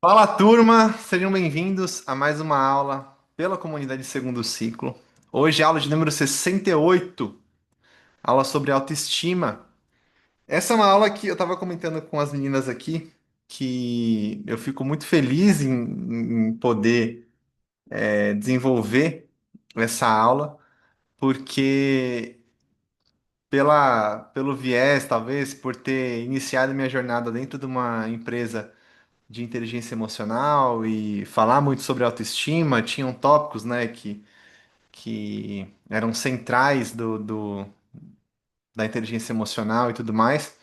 Fala, turma! Sejam bem-vindos a mais uma aula pela comunidade segundo ciclo. Hoje, aula de número 68, aula sobre autoestima. Essa é uma aula que eu estava comentando com as meninas aqui, que eu fico muito feliz em poder desenvolver essa aula, porque pelo viés, talvez, por ter iniciado minha jornada dentro de uma empresa de inteligência emocional e falar muito sobre autoestima, tinham tópicos, né, que eram centrais da inteligência emocional e tudo mais,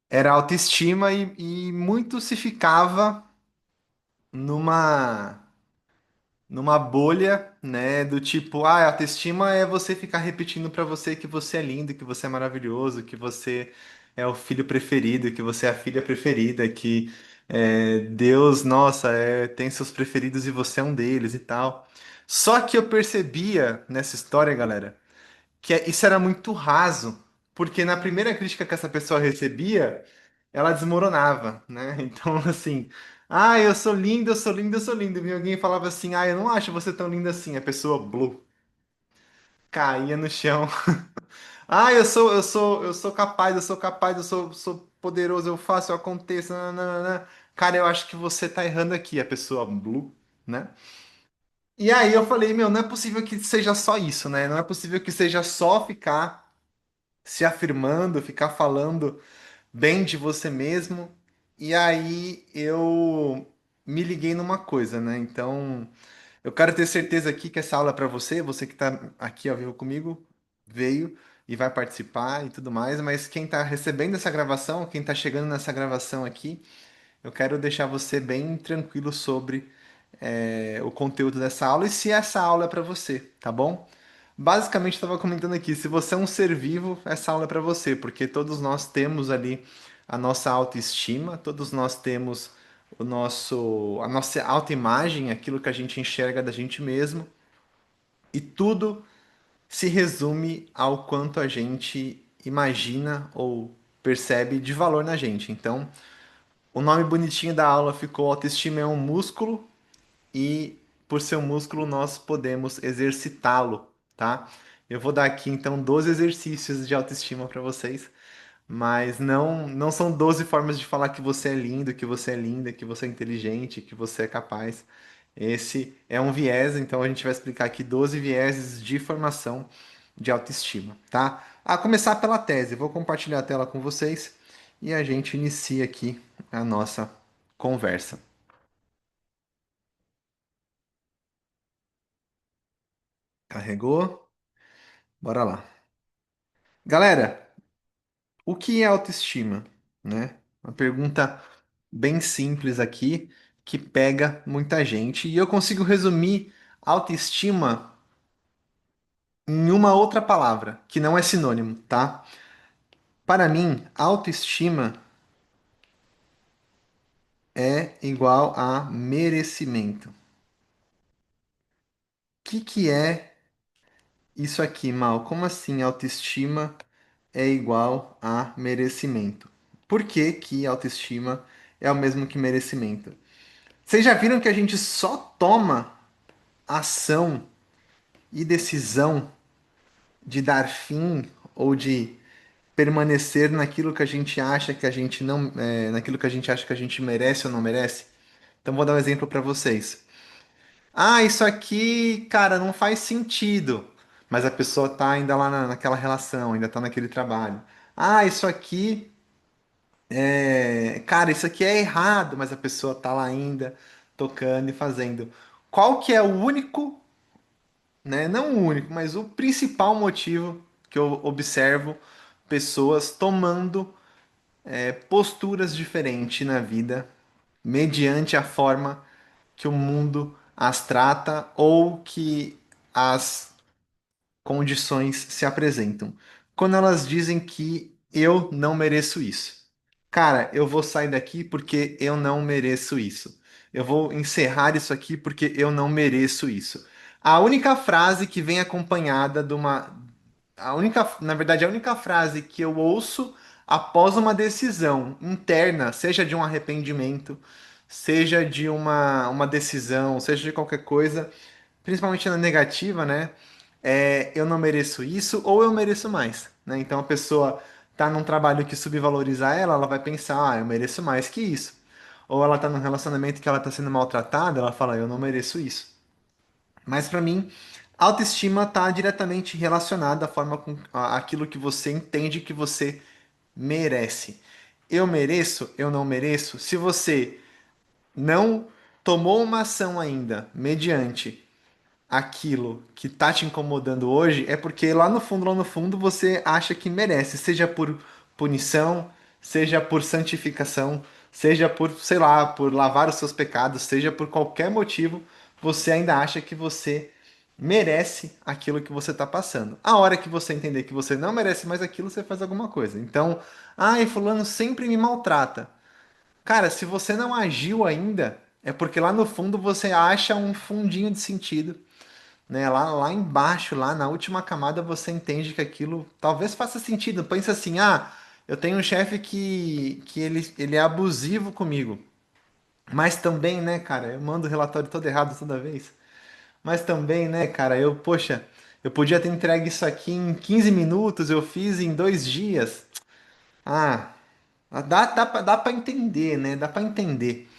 era a autoestima e muito se ficava numa numa bolha, né, do tipo, a autoestima é você ficar repetindo pra você que você é lindo, que você é maravilhoso, que você é o filho preferido, que você é a filha preferida, que Deus, nossa, tem seus preferidos e você é um deles e tal. Só que eu percebia nessa história, galera, isso era muito raso, porque na primeira crítica que essa pessoa recebia, ela desmoronava, né? Então, assim, eu sou lindo, eu sou lindo, eu sou lindo. E alguém falava assim, eu não acho você tão linda assim. A pessoa, blue, caía no chão. Eu sou capaz, eu sou capaz, sou poderoso, eu faço, eu aconteço. Nananana. Cara, eu acho que você tá errando aqui. A pessoa, blue, né? E aí eu falei, meu, não é possível que seja só isso, né? Não é possível que seja só ficar se afirmando, ficar falando bem de você mesmo. E aí eu me liguei numa coisa, né? Então, eu quero ter certeza aqui que essa aula é para você, você que está aqui ao vivo comigo, veio e vai participar e tudo mais, mas quem está recebendo essa gravação, quem está chegando nessa gravação aqui, eu quero deixar você bem tranquilo sobre o conteúdo dessa aula e se essa aula é para você, tá bom? Basicamente, estava comentando aqui, se você é um ser vivo, essa aula é para você, porque todos nós temos ali a nossa autoestima, todos nós temos a nossa autoimagem, aquilo que a gente enxerga da gente mesmo, e tudo se resume ao quanto a gente imagina ou percebe de valor na gente. Então, o nome bonitinho da aula ficou Autoestima é um músculo e por ser um músculo nós podemos exercitá-lo, tá? Eu vou dar aqui então 12 exercícios de autoestima para vocês, mas não são 12 formas de falar que você é lindo, que você é linda, que você é inteligente, que você é capaz. Esse é um viés, então a gente vai explicar aqui 12 vieses de formação de autoestima, tá? A começar pela tese, vou compartilhar a tela com vocês e a gente inicia aqui a nossa conversa. Carregou? Bora lá. Galera, o que é autoestima, né? Uma pergunta bem simples aqui que pega muita gente e eu consigo resumir autoestima em uma outra palavra, que não é sinônimo, tá? Para mim, autoestima é igual a merecimento. O que é isso aqui, Mal? Como assim autoestima é igual a merecimento? Por que que autoestima é o mesmo que merecimento? Vocês já viram que a gente só toma ação e decisão de dar fim ou de permanecer naquilo que a gente acha que a gente não, naquilo que a gente acha que a gente merece ou não merece? Então vou dar um exemplo para vocês. Isso aqui, cara, não faz sentido. Mas a pessoa tá ainda lá naquela relação, ainda tá naquele trabalho. Isso aqui cara, isso aqui é errado, mas a pessoa tá lá ainda tocando e fazendo. Qual que é o único, né? Não o único, mas o principal motivo que eu observo pessoas tomando posturas diferentes na vida, mediante a forma que o mundo as trata ou que as condições se apresentam. Quando elas dizem que eu não mereço isso. Cara, eu vou sair daqui porque eu não mereço isso. Eu vou encerrar isso aqui porque eu não mereço isso. A única frase que vem acompanhada de uma. Na verdade, a única frase que eu ouço após uma decisão interna, seja de um arrependimento, seja de uma decisão, seja de qualquer coisa, principalmente na negativa, né? Eu não mereço isso ou eu mereço mais, né? Então a pessoa tá num trabalho que subvaloriza ela, ela vai pensar, eu mereço mais que isso. Ou ela tá num relacionamento que ela tá sendo maltratada, ela fala, eu não mereço isso. Mas para mim, autoestima está diretamente relacionada à forma com aquilo que você entende que você merece. Eu mereço, eu não mereço. Se você não tomou uma ação ainda mediante aquilo que tá te incomodando hoje, é porque lá no fundo, você acha que merece, seja por punição, seja por santificação, seja por, sei lá, por lavar os seus pecados, seja por qualquer motivo, você ainda acha que você merece aquilo que você está passando. A hora que você entender que você não merece mais aquilo, você faz alguma coisa. Então, ai, fulano sempre me maltrata. Cara, se você não agiu ainda, é porque lá no fundo você acha um fundinho de sentido, né? Lá embaixo, lá na última camada, você entende que aquilo talvez faça sentido. Pensa assim, eu tenho um chefe que ele é abusivo comigo. Mas também, né, cara, eu mando o relatório todo errado toda vez. Mas também, né, cara, poxa, eu podia ter entregue isso aqui em 15 minutos, eu fiz em 2 dias. Ah, dá pra entender, né? Dá pra entender.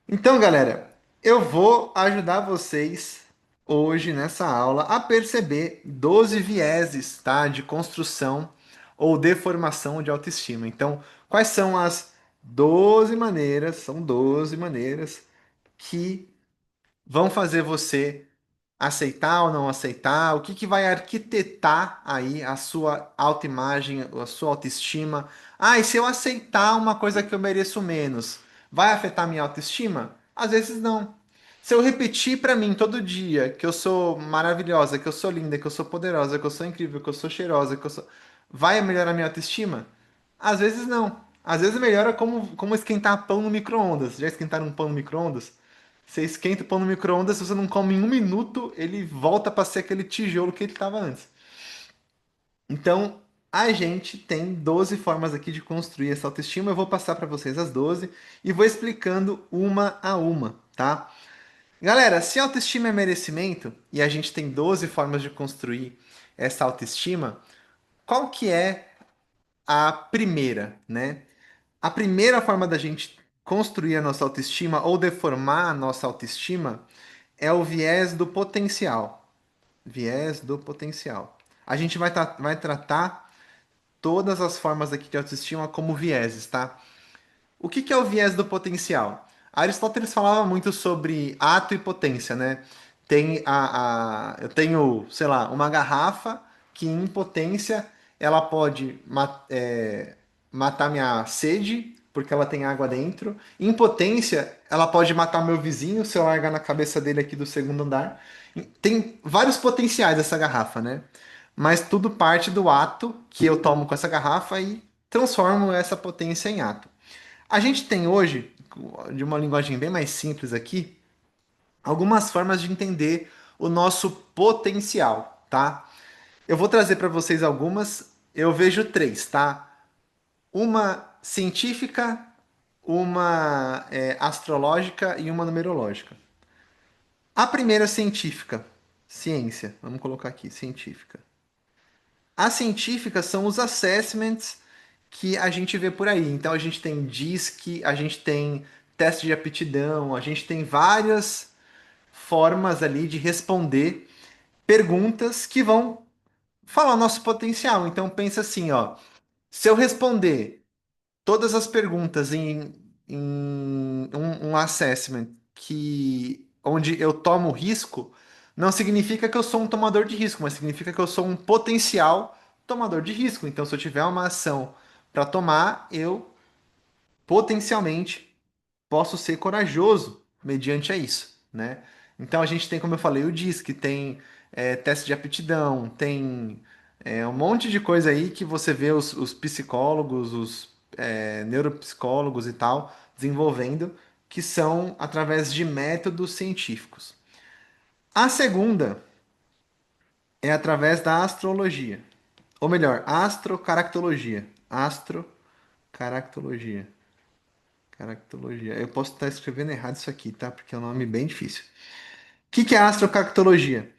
Então, galera, eu vou ajudar vocês hoje nessa aula a perceber 12 vieses, tá, de construção ou deformação de autoestima. Então, quais são as 12 maneiras, são 12 maneiras que vão fazer você aceitar ou não aceitar, o que que vai arquitetar aí a sua autoimagem, a sua autoestima. E se eu aceitar uma coisa que eu mereço menos, vai afetar minha autoestima? Às vezes não. Se eu repetir pra mim todo dia que eu sou maravilhosa, que eu sou linda, que eu sou poderosa, que eu sou incrível, que eu sou cheirosa, que eu sou, vai melhorar minha autoestima? Às vezes não. Às vezes melhora como esquentar pão no micro-ondas. Já esquentaram um pão no micro-ondas? Você esquenta o pão no micro-ondas, se você não come em 1 minuto, ele volta para ser aquele tijolo que ele estava antes. Então, a gente tem 12 formas aqui de construir essa autoestima. Eu vou passar para vocês as 12 e vou explicando uma a uma, tá? Galera, se autoestima é merecimento e a gente tem 12 formas de construir essa autoestima, qual que é a primeira, né? A primeira forma da gente construir a nossa autoestima ou deformar a nossa autoestima é o viés do potencial. Viés do potencial. A gente vai tratar todas as formas aqui de autoestima como vieses, tá? O que que é o viés do potencial? Aristóteles falava muito sobre ato e potência, né? Eu tenho, sei lá, uma garrafa que em potência ela pode matar minha sede, porque ela tem água dentro. Em potência, ela pode matar meu vizinho se eu largar na cabeça dele aqui do segundo andar. Tem vários potenciais essa garrafa, né? Mas tudo parte do ato que eu tomo com essa garrafa e transformo essa potência em ato. A gente tem hoje, de uma linguagem bem mais simples aqui, algumas formas de entender o nosso potencial, tá? Eu vou trazer para vocês algumas, eu vejo três, tá? Uma científica, uma astrológica e uma numerológica. A primeira científica, ciência, vamos colocar aqui, científica. As científicas são os assessments que a gente vê por aí. Então a gente tem DISC, a gente tem teste de aptidão, a gente tem várias formas ali de responder perguntas que vão falar o nosso potencial. Então pensa assim, ó, se eu responder todas as perguntas em um assessment que onde eu tomo risco, não significa que eu sou um tomador de risco, mas significa que eu sou um potencial tomador de risco. Então, se eu tiver uma ação para tomar, eu potencialmente posso ser corajoso mediante a isso, né? Então a gente tem, como eu falei, o DISC, tem teste de aptidão, tem um monte de coisa aí que você vê os psicólogos, os neuropsicólogos e tal desenvolvendo, que são através de métodos científicos. A segunda é através da astrologia, ou melhor, astrocaractologia. Astrocaractologia. Caractologia. Eu posso estar escrevendo errado isso aqui, tá? Porque é um nome bem difícil. O que que é astrocartologia?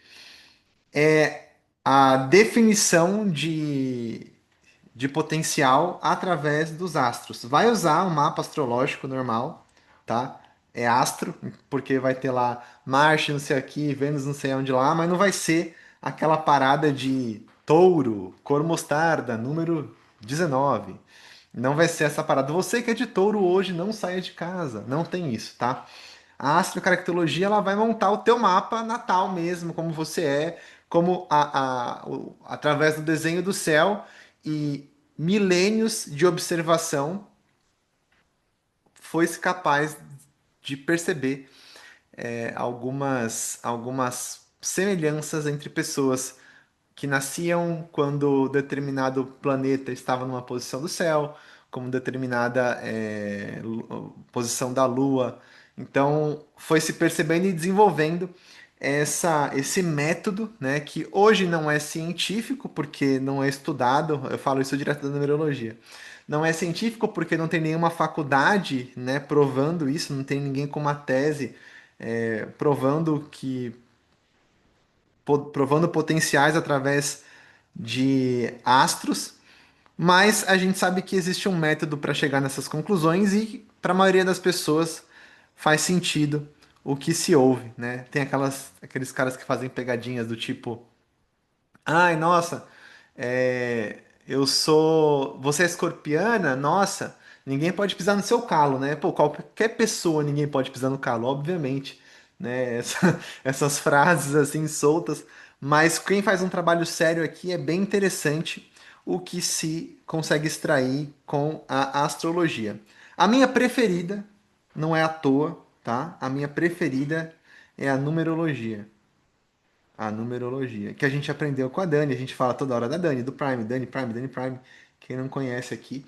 É a definição de potencial através dos astros. Vai usar um mapa astrológico normal, tá? É astro, porque vai ter lá Marte, não sei aqui, Vênus, não sei onde lá, mas não vai ser aquela parada de touro, cor mostarda, número 19. Não vai ser essa parada. Você que é de touro hoje, não saia de casa. Não tem isso, tá? A astrocaractologia ela vai montar o teu mapa natal mesmo, como você é, como através do desenho do céu e milênios de observação foi-se capaz de perceber algumas semelhanças entre pessoas que nasciam quando determinado planeta estava numa posição do céu, como determinada posição da Lua. Então, foi se percebendo e desenvolvendo esse método, né, que hoje não é científico, porque não é estudado, eu falo isso direto da numerologia. Não é científico porque não tem nenhuma faculdade, né, provando isso, não tem ninguém com uma tese provando provando potenciais através de astros, mas a gente sabe que existe um método para chegar nessas conclusões e para a maioria das pessoas faz sentido o que se ouve, né? Tem aqueles caras que fazem pegadinhas do tipo, ai, nossa, eu sou. Você é escorpiana? Nossa, ninguém pode pisar no seu calo, né? Pô, qualquer pessoa ninguém pode pisar no calo, obviamente, né? Essas frases assim soltas. Mas quem faz um trabalho sério aqui é bem interessante o que se consegue extrair com a astrologia. A minha preferida, não é à toa, tá? A minha preferida é a numerologia. A numerologia, que a gente aprendeu com a Dani, a gente fala toda hora da Dani, do Prime, Dani Prime, Dani Prime. Quem não conhece aqui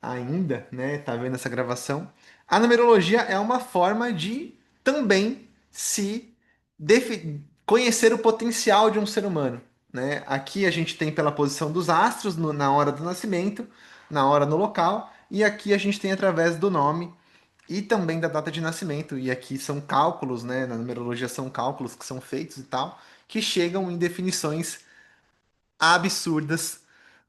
ainda, né, tá vendo essa gravação. A numerologia é uma forma de também se conhecer o potencial de um ser humano, né? Aqui a gente tem pela posição dos astros na hora do nascimento, na hora no local, e aqui a gente tem através do nome e também da data de nascimento. E aqui são cálculos, né? Na numerologia são cálculos que são feitos e tal, que chegam em definições absurdas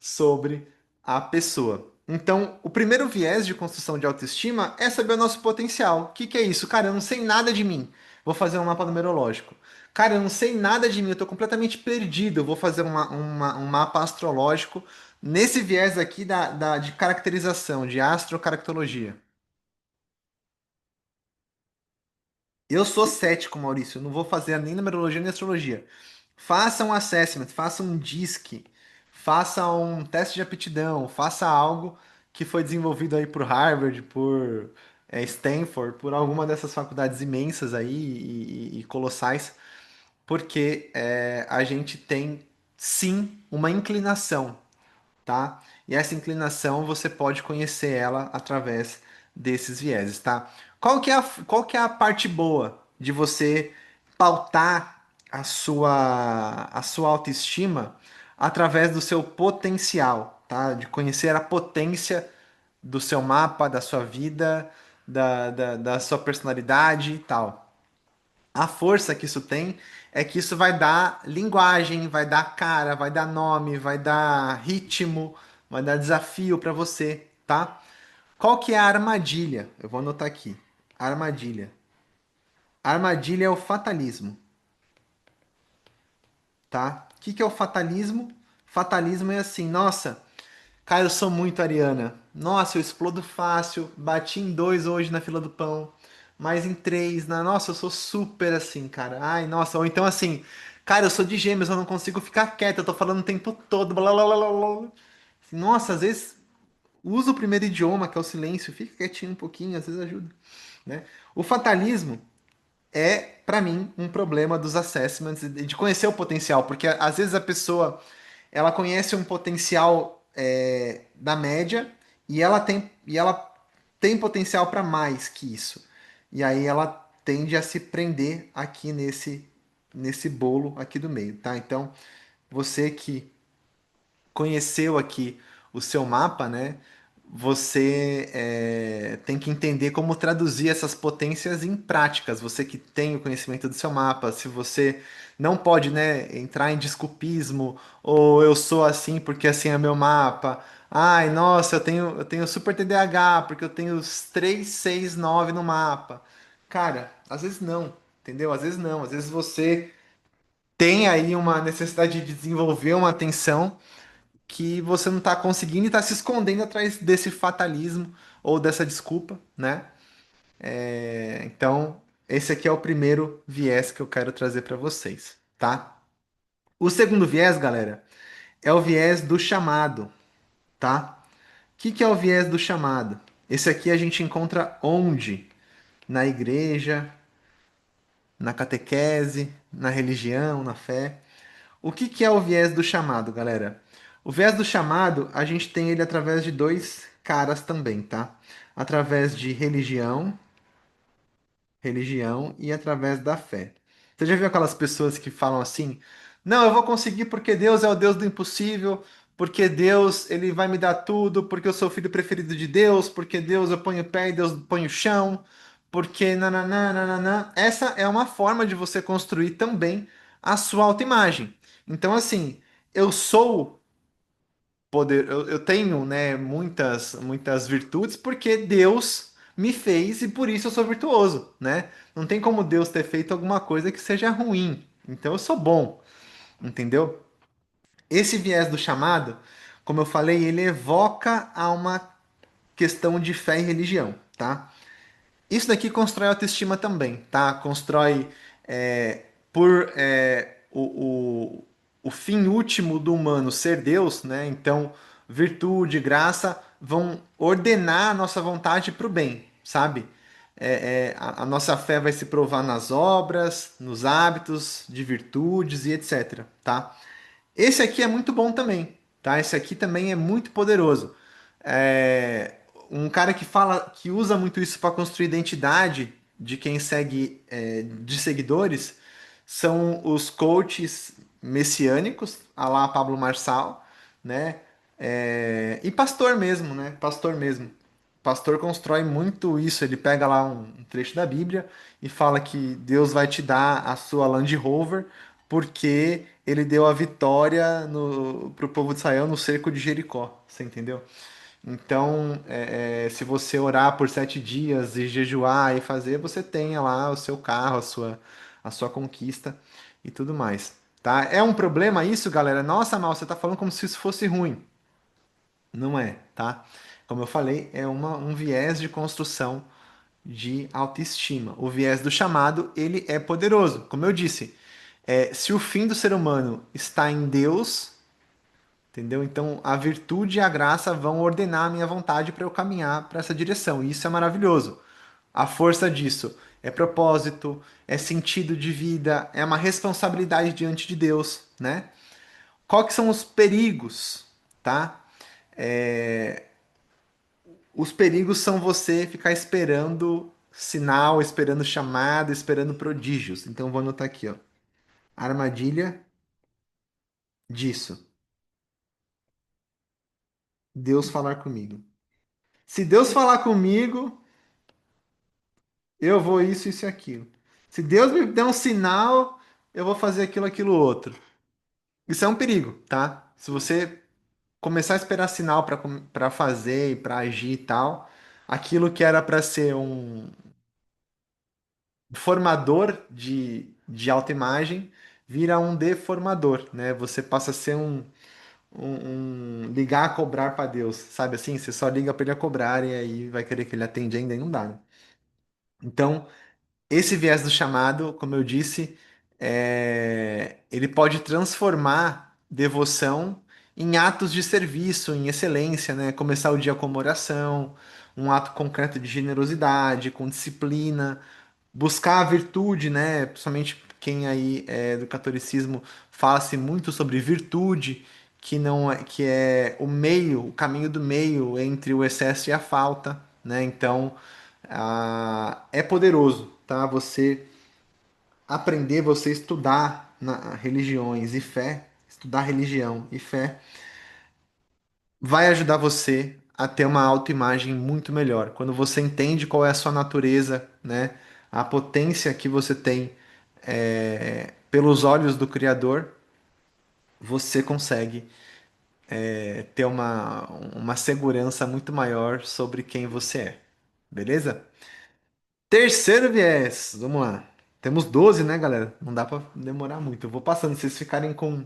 sobre a pessoa. Então, o primeiro viés de construção de autoestima é saber o nosso potencial. O que que é isso? Cara, eu não sei nada de mim. Vou fazer um mapa numerológico. Cara, eu não sei nada de mim, eu estou completamente perdido. Eu vou fazer um mapa astrológico nesse viés aqui de caracterização, de astrocaractologia. Eu sou cético, Maurício. Eu não vou fazer nem numerologia nem astrologia. Faça um assessment, faça um DISC, faça um teste de aptidão, faça algo que foi desenvolvido aí por Harvard, por Stanford, por alguma dessas faculdades imensas aí e colossais, porque a gente tem sim uma inclinação, tá? E essa inclinação você pode conhecer ela através desses vieses, tá? Qual que é a parte boa de você pautar a sua autoestima através do seu potencial, tá? De conhecer a potência do seu mapa, da sua vida, da sua personalidade e tal. A força que isso tem é que isso vai dar linguagem, vai dar cara, vai dar nome, vai dar ritmo, vai dar desafio para você, tá? Qual que é a armadilha? Eu vou anotar aqui. Armadilha. Armadilha é o fatalismo, tá? O que que é o fatalismo? Fatalismo é assim, nossa, cara, eu sou muito Ariana. Nossa, eu explodo fácil. Bati em dois hoje na fila do pão. Mais em três. Nossa, eu sou super assim, cara. Ai, nossa. Ou então assim, cara, eu sou de gêmeos, eu não consigo ficar quieto. Eu tô falando o tempo todo. Blá, blá, blá, blá, blá. Nossa, às vezes usa o primeiro idioma, que é o silêncio. Fica quietinho um pouquinho, às vezes ajuda, né? O fatalismo é, para mim, um problema dos assessments, de conhecer o potencial, porque às vezes a pessoa ela conhece um potencial da média e ela tem potencial para mais que isso. E aí ela tende a se prender aqui nesse bolo aqui do meio, tá? Então, você que conheceu aqui o seu mapa, né? você tem que entender como traduzir essas potências em práticas. Você que tem o conhecimento do seu mapa, se você não pode, né, entrar em desculpismo, ou eu sou assim porque assim é meu mapa. Ai, nossa, eu tenho super TDAH porque eu tenho os 3, 6, 9 no mapa. Cara, às vezes não, entendeu? Às vezes não. Às vezes você tem aí uma necessidade de desenvolver uma atenção que você não está conseguindo e está se escondendo atrás desse fatalismo ou dessa desculpa, né? Então, esse aqui é o primeiro viés que eu quero trazer para vocês, tá? O segundo viés, galera, é o viés do chamado, tá? O que que é o viés do chamado? Esse aqui a gente encontra onde? Na igreja, na catequese, na religião, na fé. O que que é o viés do chamado, galera? O viés do chamado, a gente tem ele através de dois caras também, tá? Através de religião e através da fé. Você já viu aquelas pessoas que falam assim: "Não, eu vou conseguir porque Deus é o Deus do impossível, porque Deus, ele vai me dar tudo, porque eu sou o filho preferido de Deus, porque Deus eu ponho o pé e Deus põe o chão, porque nananã, nananã". Essa é uma forma de você construir também a sua autoimagem. Então, assim, eu sou eu tenho, né, muitas virtudes porque Deus me fez e por isso eu sou virtuoso, né? Não tem como Deus ter feito alguma coisa que seja ruim. Então eu sou bom, entendeu? Esse viés do chamado, como eu falei, ele evoca a uma questão de fé e religião, tá? Isso daqui constrói autoestima também, tá? Constrói por o fim último do humano ser Deus, né? Então, virtude, graça vão ordenar a nossa vontade para o bem, sabe? A nossa fé vai se provar nas obras, nos hábitos de virtudes e etc, tá? Esse aqui é muito bom também, tá? Esse aqui também é muito poderoso. É, um cara que fala, que usa muito isso para construir identidade de quem segue, de seguidores, são os coaches messiânicos, a lá Pablo Marçal, né? E pastor mesmo, né? Pastor mesmo. Pastor constrói muito isso. Ele pega lá um trecho da Bíblia e fala que Deus vai te dar a sua Land Rover porque ele deu a vitória para o povo de Israel no cerco de Jericó. Você entendeu? Então, se você orar por 7 dias e jejuar e fazer, você tenha lá o seu carro, a sua conquista e tudo mais. Tá? É um problema isso, galera? Nossa, Mal, você tá falando como se isso fosse ruim. Não é, tá? Como eu falei, é um viés de construção de autoestima. O viés do chamado, ele é poderoso. Como eu disse, se o fim do ser humano está em Deus, entendeu? Então a virtude e a graça vão ordenar a minha vontade para eu caminhar para essa direção. E isso é maravilhoso. A força disso é propósito, é sentido de vida, é uma responsabilidade diante de Deus, né? Qual que são os perigos, tá? Os perigos são você ficar esperando sinal, esperando chamada, esperando prodígios. Então vou anotar aqui, ó. Armadilha disso. Deus falar comigo. Se Deus falar comigo, eu vou isso e aquilo. Se Deus me der um sinal, eu vou fazer aquilo, aquilo outro. Isso é um perigo, tá? Se você começar a esperar sinal para fazer e para agir e tal, aquilo que era para ser um formador de autoimagem vira um deformador, né? Você passa a ser um ligar a cobrar para Deus, sabe assim? Você só liga para ele a cobrar e aí vai querer que ele atende ainda e não dá, né? Então, esse viés do chamado, como eu disse, ele pode transformar devoção em atos de serviço, em excelência, né? Começar o dia com uma oração, um ato concreto de generosidade, com disciplina, buscar a virtude, né? Principalmente quem aí é do catolicismo fala-se muito sobre virtude, que não é, que é o meio, o caminho do meio entre o excesso e a falta, né? Então, é poderoso, tá? Você aprender, você estudar religiões e fé, estudar religião e fé, vai ajudar você a ter uma autoimagem muito melhor. Quando você entende qual é a sua natureza, né? A potência que você tem pelos olhos do Criador, você consegue ter uma segurança muito maior sobre quem você é. Beleza? Terceiro viés, vamos lá. Temos 12, né, galera? Não dá pra demorar muito. Eu vou passando. Se vocês ficarem com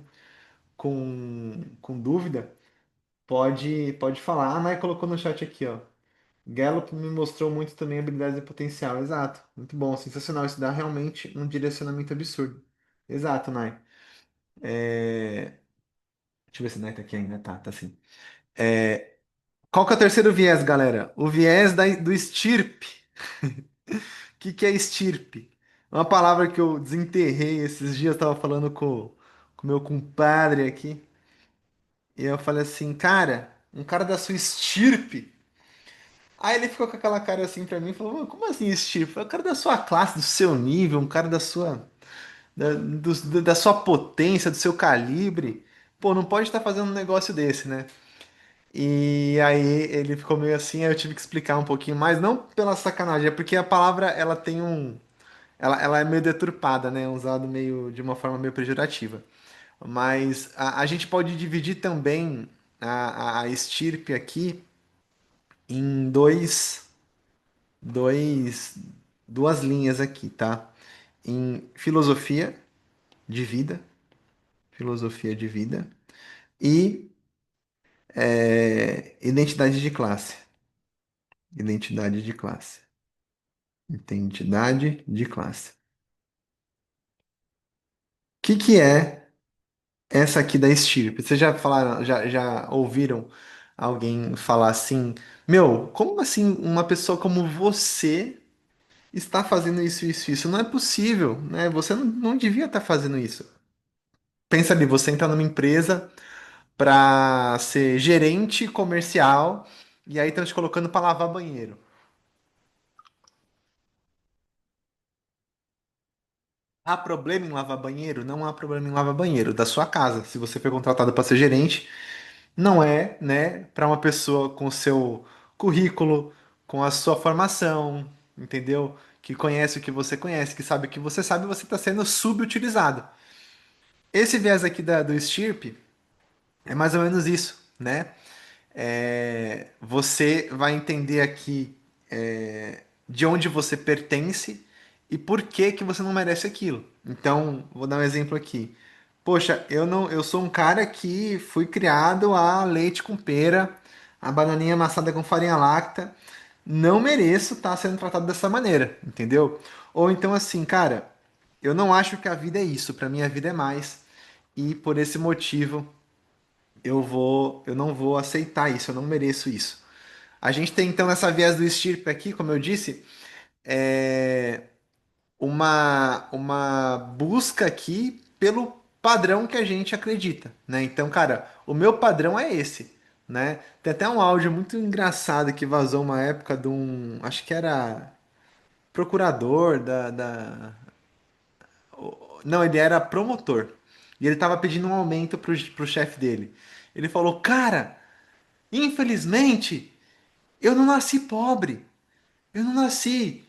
dúvida, pode falar. A Nai colocou no chat aqui, ó. Gallup me mostrou muito também habilidades e potencial. Exato. Muito bom, sensacional. Isso dá realmente um direcionamento absurdo. Exato, Nai. Deixa eu ver se a Nai tá aqui ainda. Tá sim. Qual que é o terceiro viés, galera? O viés do estirpe. O que é estirpe? Uma palavra que eu desenterrei esses dias, eu tava falando com meu compadre aqui. E eu falei assim, cara, um cara da sua estirpe. Aí ele ficou com aquela cara assim pra mim e falou, "Mano, como assim estirpe? Eu falei, o cara da sua classe, do seu nível, um cara da sua potência, do seu calibre. Pô, não pode estar fazendo um negócio desse, né? E aí ele ficou meio assim, aí eu tive que explicar um pouquinho mais, não pela sacanagem, é porque a palavra ela tem um. Ela é meio deturpada, né? Usado meio de uma forma meio pejorativa. Mas a gente pode dividir também a estirpe aqui em dois, duas linhas aqui, tá? Em filosofia de vida e identidade de classe. Identidade de classe. Identidade de classe. O que é essa aqui da estirpe? Vocês já falaram, já ouviram alguém falar assim? Meu, como assim uma pessoa como você está fazendo isso, isso, isso? Não é possível, né? Você não devia estar fazendo isso. Pensa ali, você entra numa empresa para ser gerente comercial e aí estão te colocando para lavar banheiro. Há problema em lavar banheiro? Não há problema em lavar banheiro da sua casa. Se você foi contratado para ser gerente, não é, né, para uma pessoa com seu currículo, com a sua formação, entendeu? Que conhece o que você conhece, que sabe o que você sabe, você está sendo subutilizado. Esse viés aqui do Stirpe é mais ou menos isso, né? Você vai entender aqui de onde você pertence e por que que você não merece aquilo. Então, vou dar um exemplo aqui. Poxa, eu não, eu sou um cara que fui criado a leite com pera, a bananinha amassada com farinha láctea. Não mereço estar sendo tratado dessa maneira, entendeu? Ou então assim, cara, eu não acho que a vida é isso. Para mim, a vida é mais. E por esse motivo, eu não vou aceitar isso. Eu não mereço isso. A gente tem então nessa viés do estirpe aqui, como eu disse, é, uma busca aqui pelo padrão que a gente acredita, né? Então, cara, o meu padrão é esse, né? Tem até um áudio muito engraçado que vazou uma época de um, acho que era procurador não, ele era promotor. E ele tava pedindo um aumento pro chefe dele. Ele falou, cara, infelizmente, eu não nasci pobre. Eu não nasci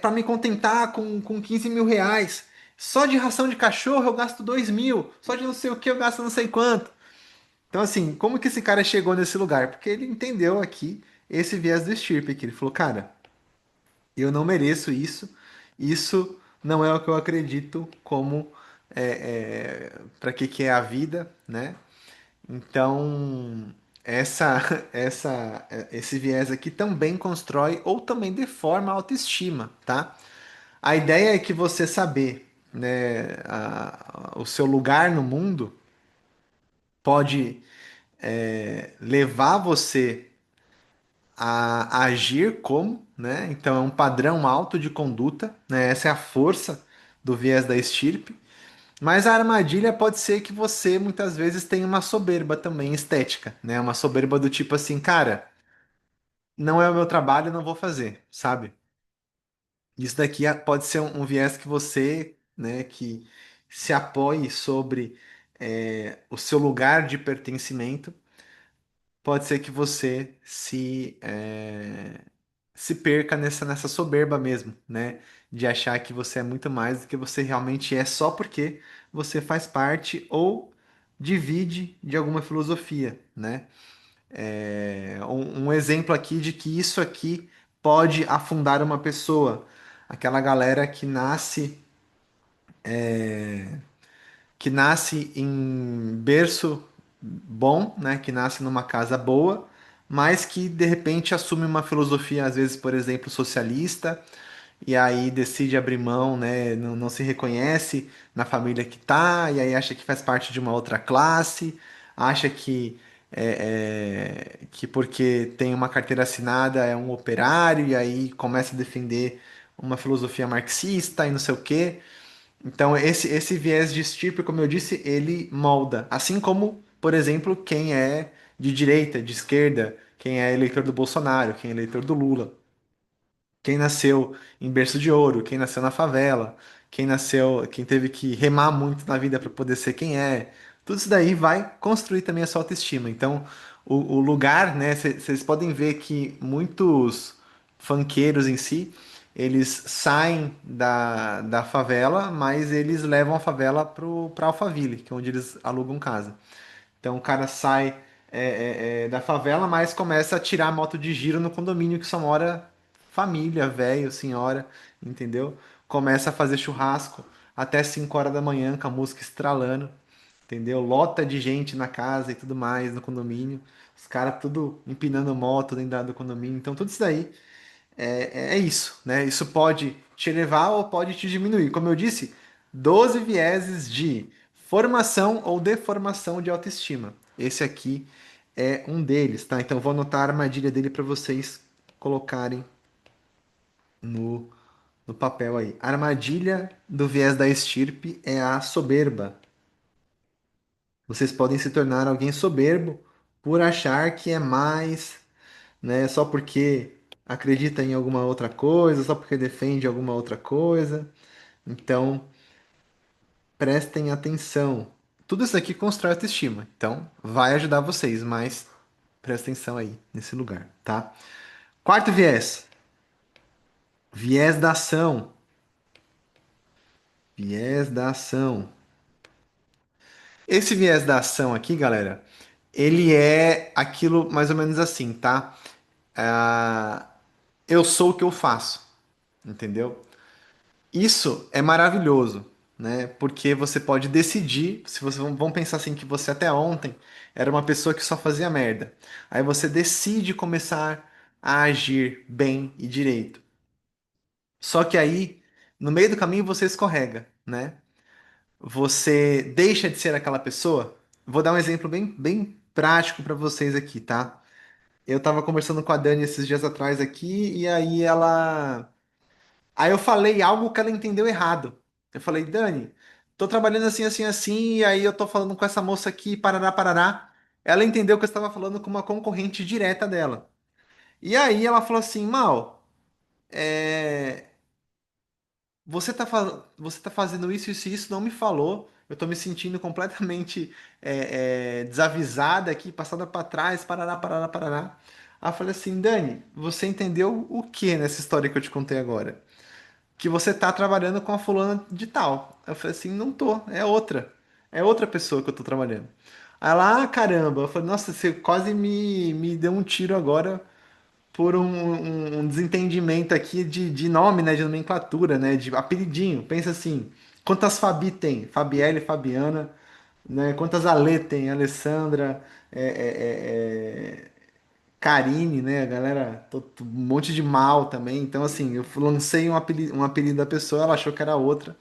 para me contentar com 15 mil reais. Só de ração de cachorro eu gasto 2 mil. Só de não sei o que eu gasto não sei quanto. Então, assim, como que esse cara chegou nesse lugar? Porque ele entendeu aqui esse viés do estirpe aqui. Ele falou, cara, eu não mereço isso. Isso não é o que eu acredito como para que é a vida, né? Então, essa, esse viés aqui também constrói ou também deforma a autoestima, tá? A ideia é que você saber, né, o seu lugar no mundo pode levar você a agir como, né? Então é um padrão alto de conduta, né? Essa é a força do viés da estirpe. Mas a armadilha pode ser que você muitas vezes tenha uma soberba também estética, né? Uma soberba do tipo assim, cara, não é o meu trabalho, não vou fazer, sabe? Isso daqui pode ser um viés que você, né, que se apoie sobre o seu lugar de pertencimento, pode ser que você se perca nessa soberba mesmo, né? De achar que você é muito mais do que você realmente é só porque você faz parte ou divide de alguma filosofia, né? Um exemplo aqui de que isso aqui pode afundar uma pessoa. Aquela galera que nasce em berço bom, né? Que nasce numa casa boa, mas que de repente assume uma filosofia, às vezes, por exemplo, socialista, e aí decide abrir mão, né? Não se reconhece na família que tá, e aí acha que faz parte de uma outra classe, acha que porque tem uma carteira assinada é um operário, e aí começa a defender uma filosofia marxista e não sei o quê. Então, esse viés de estirpe, como eu disse, ele molda. Assim como, por exemplo, quem é de direita, de esquerda, quem é eleitor do Bolsonaro, quem é eleitor do Lula, quem nasceu em berço de ouro, quem nasceu na favela, quem teve que remar muito na vida para poder ser quem é. Tudo isso daí vai construir também a sua autoestima. Então, o lugar, né? Vocês podem ver que muitos funkeiros em si, eles saem da favela, mas eles levam a favela para Alphaville, que é onde eles alugam casa. Então o cara sai da favela, mas começa a tirar moto de giro no condomínio que só mora família, velho, senhora, entendeu? Começa a fazer churrasco até 5 horas da manhã com a música estralando, entendeu? Lota de gente na casa e tudo mais no condomínio. Os caras tudo empinando moto dentro do condomínio. Então tudo isso daí é isso, né? Isso pode te elevar ou pode te diminuir. Como eu disse, 12 vieses de formação ou deformação de autoestima. Esse aqui é um deles, tá? Então eu vou anotar a armadilha dele para vocês colocarem no, no papel aí. A armadilha do viés da estirpe é a soberba. Vocês podem se tornar alguém soberbo por achar que é mais, né? Só porque acredita em alguma outra coisa, só porque defende alguma outra coisa. Então, prestem atenção. Tudo isso aqui constrói autoestima. Então, vai ajudar vocês, mas prestem atenção aí nesse lugar, tá? Quarto viés, viés da ação. Viés da ação. Esse viés da ação aqui, galera, ele é aquilo mais ou menos assim, tá? Ah, eu sou o que eu faço, entendeu? Isso é maravilhoso, né? Porque você pode decidir, se você vamos pensar assim que você até ontem era uma pessoa que só fazia merda. Aí você decide começar a agir bem e direito. Só que aí, no meio do caminho, você escorrega, né? Você deixa de ser aquela pessoa. Vou dar um exemplo bem prático para vocês aqui, tá? Eu tava conversando com a Dani esses dias atrás aqui, e aí eu falei algo que ela entendeu errado. Eu falei, Dani, tô trabalhando assim, assim, assim, e aí eu tô falando com essa moça aqui, parará, parará. Ela entendeu que eu estava falando com uma concorrente direta dela. E aí ela falou assim, Mal, você tá fazendo isso e isso não me falou. Eu tô me sentindo completamente desavisada aqui, passada para trás, parará, parará, parará. Aí eu falei assim, Dani, você entendeu o que nessa história que eu te contei agora? Que você tá trabalhando com a fulana de tal. Eu falei assim, não tô, é outra. É outra pessoa que eu tô trabalhando. Aí ela, ah, caramba. Eu falei, nossa, você quase me deu um tiro agora por um desentendimento aqui de nome, né, de nomenclatura, né, de apelidinho. Pensa assim, quantas Fabi tem? Fabielle, Fabiana, né? Quantas Ale tem? Alessandra, Karine, né? A galera, um monte de mal também. Então, assim, eu lancei um apelido da pessoa, ela achou que era outra,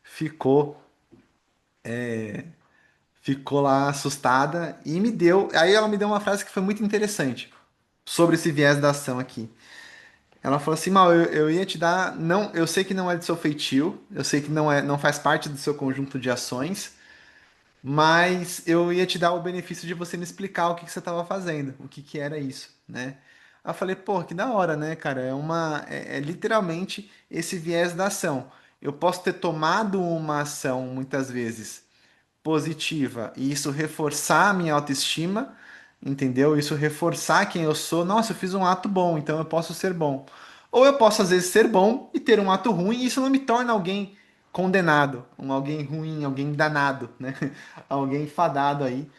ficou, ficou lá assustada e me deu. Aí ela me deu uma frase que foi muito interessante sobre esse viés da ação aqui. Ela falou assim, Mal, eu ia te dar, não, eu sei que não é do seu feitio, eu sei que não faz parte do seu conjunto de ações, mas eu ia te dar o benefício de você me explicar o que que você estava fazendo, o que que era isso, né? Aí eu falei, pô, que da hora, né, cara? É literalmente esse viés da ação. Eu posso ter tomado uma ação muitas vezes positiva e isso reforçar a minha autoestima, entendeu? Isso reforçar quem eu sou. Nossa, eu fiz um ato bom, então eu posso ser bom. Ou eu posso, às vezes, ser bom e ter um ato ruim, e isso não me torna alguém condenado, alguém ruim, alguém danado, né? Alguém fadado aí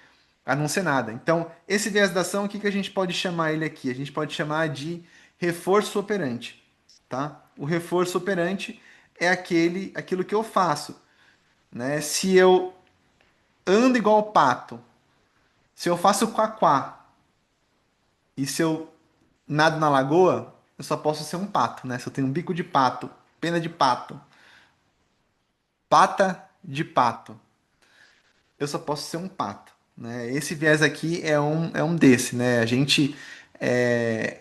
a não ser nada. Então, esse viés da ação, o que que a gente pode chamar ele aqui? A gente pode chamar de reforço operante, tá? O reforço operante é aquilo que eu faço, né? Se eu ando igual pato, se eu faço quaquá e se eu nado na lagoa, eu só posso ser um pato, né? Se eu tenho um bico de pato, pena de pato, pata de pato, eu só posso ser um pato, né? Esse viés aqui é um desse, né? A gente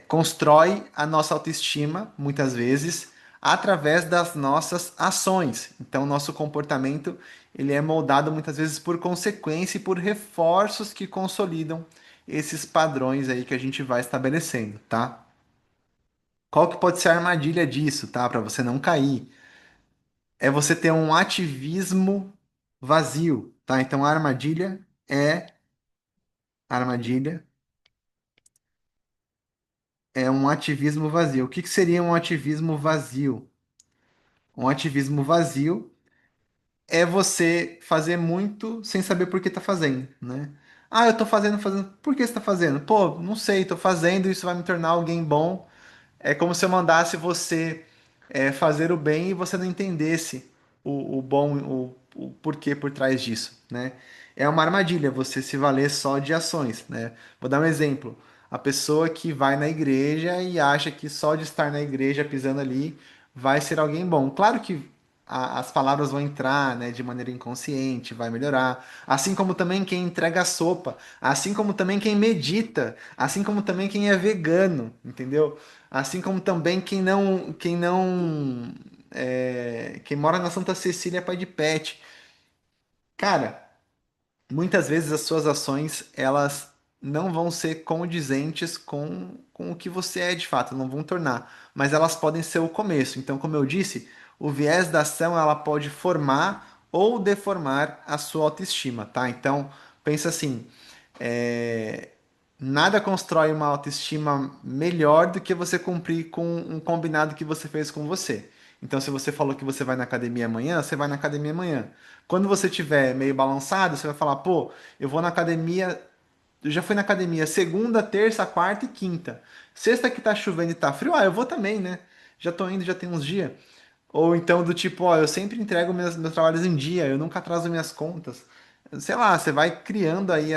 constrói a nossa autoestima, muitas vezes, através das nossas ações. Então, nosso comportamento, ele é moldado muitas vezes por consequência e por reforços que consolidam esses padrões aí que a gente vai estabelecendo, tá? Qual que pode ser a armadilha disso, tá? Para você não cair. É você ter um ativismo vazio, tá? Então, a armadilha é um ativismo vazio. O que que seria um ativismo vazio? Um ativismo vazio é você fazer muito sem saber por que tá fazendo, né? Ah, eu tô fazendo. Por que você tá fazendo? Pô, não sei, tô fazendo, isso vai me tornar alguém bom. É como se eu mandasse você fazer o bem e você não entendesse o bom, o porquê por trás disso, né? É uma armadilha você se valer só de ações, né? Vou dar um exemplo. A pessoa que vai na igreja e acha que só de estar na igreja pisando ali vai ser alguém bom. Claro que as palavras vão entrar, né, de maneira inconsciente, vai melhorar. Assim como também quem entrega a sopa, assim como também quem medita, assim como também quem é vegano, entendeu? Assim como também quem mora na Santa Cecília é pai de pet. Cara, muitas vezes as suas ações elas não vão ser condizentes com o que você é de fato, não vão tornar, mas elas podem ser o começo. Então, como eu disse, o viés da ação ela pode formar ou deformar a sua autoestima, tá? Então, pensa assim, é, nada constrói uma autoestima melhor do que você cumprir com um combinado que você fez com você. Então, se você falou que você vai na academia amanhã, você vai na academia amanhã. Quando você tiver meio balançado, você vai falar, pô, eu vou na academia, eu já fui na academia segunda, terça, quarta e quinta. Sexta que tá chovendo e tá frio, eu vou também, né? Já tô indo, já tem uns dias. Ou então do tipo, ó, eu sempre entrego meus trabalhos em dia, eu nunca atraso minhas contas. Sei lá, você vai criando aí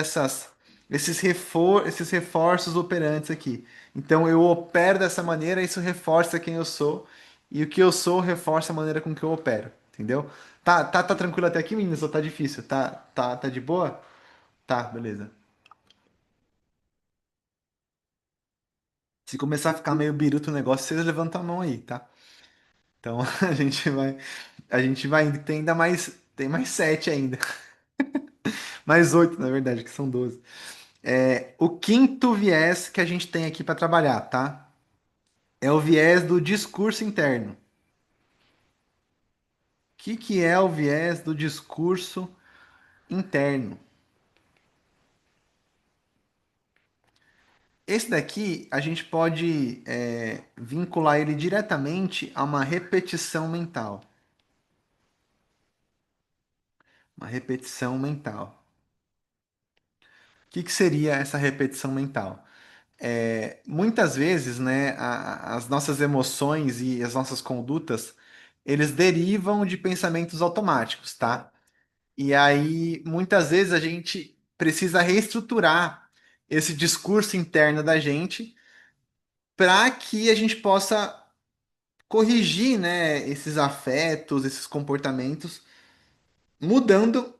esses reforços operantes aqui. Então eu opero dessa maneira, isso reforça quem eu sou, e o que eu sou reforça a maneira com que eu opero, entendeu? Tá tranquilo até aqui, meninas, ou tá difícil? Tá de boa? Tá, beleza. Se começar a ficar meio biruto o negócio, vocês levantam a mão aí, tá? Então a gente vai indo, tem mais 7 ainda. Mais 8 na verdade, que são 12. O quinto viés que a gente tem aqui para trabalhar, tá? É o viés do discurso interno. O que é o viés do discurso interno? Esse daqui a gente pode vincular ele diretamente a uma repetição mental. Uma repetição mental. O que seria essa repetição mental? Muitas vezes, né, as nossas emoções e as nossas condutas, eles derivam de pensamentos automáticos, tá? E aí, muitas vezes a gente precisa reestruturar esse discurso interno da gente para que a gente possa corrigir, né, esses afetos, esses comportamentos, mudando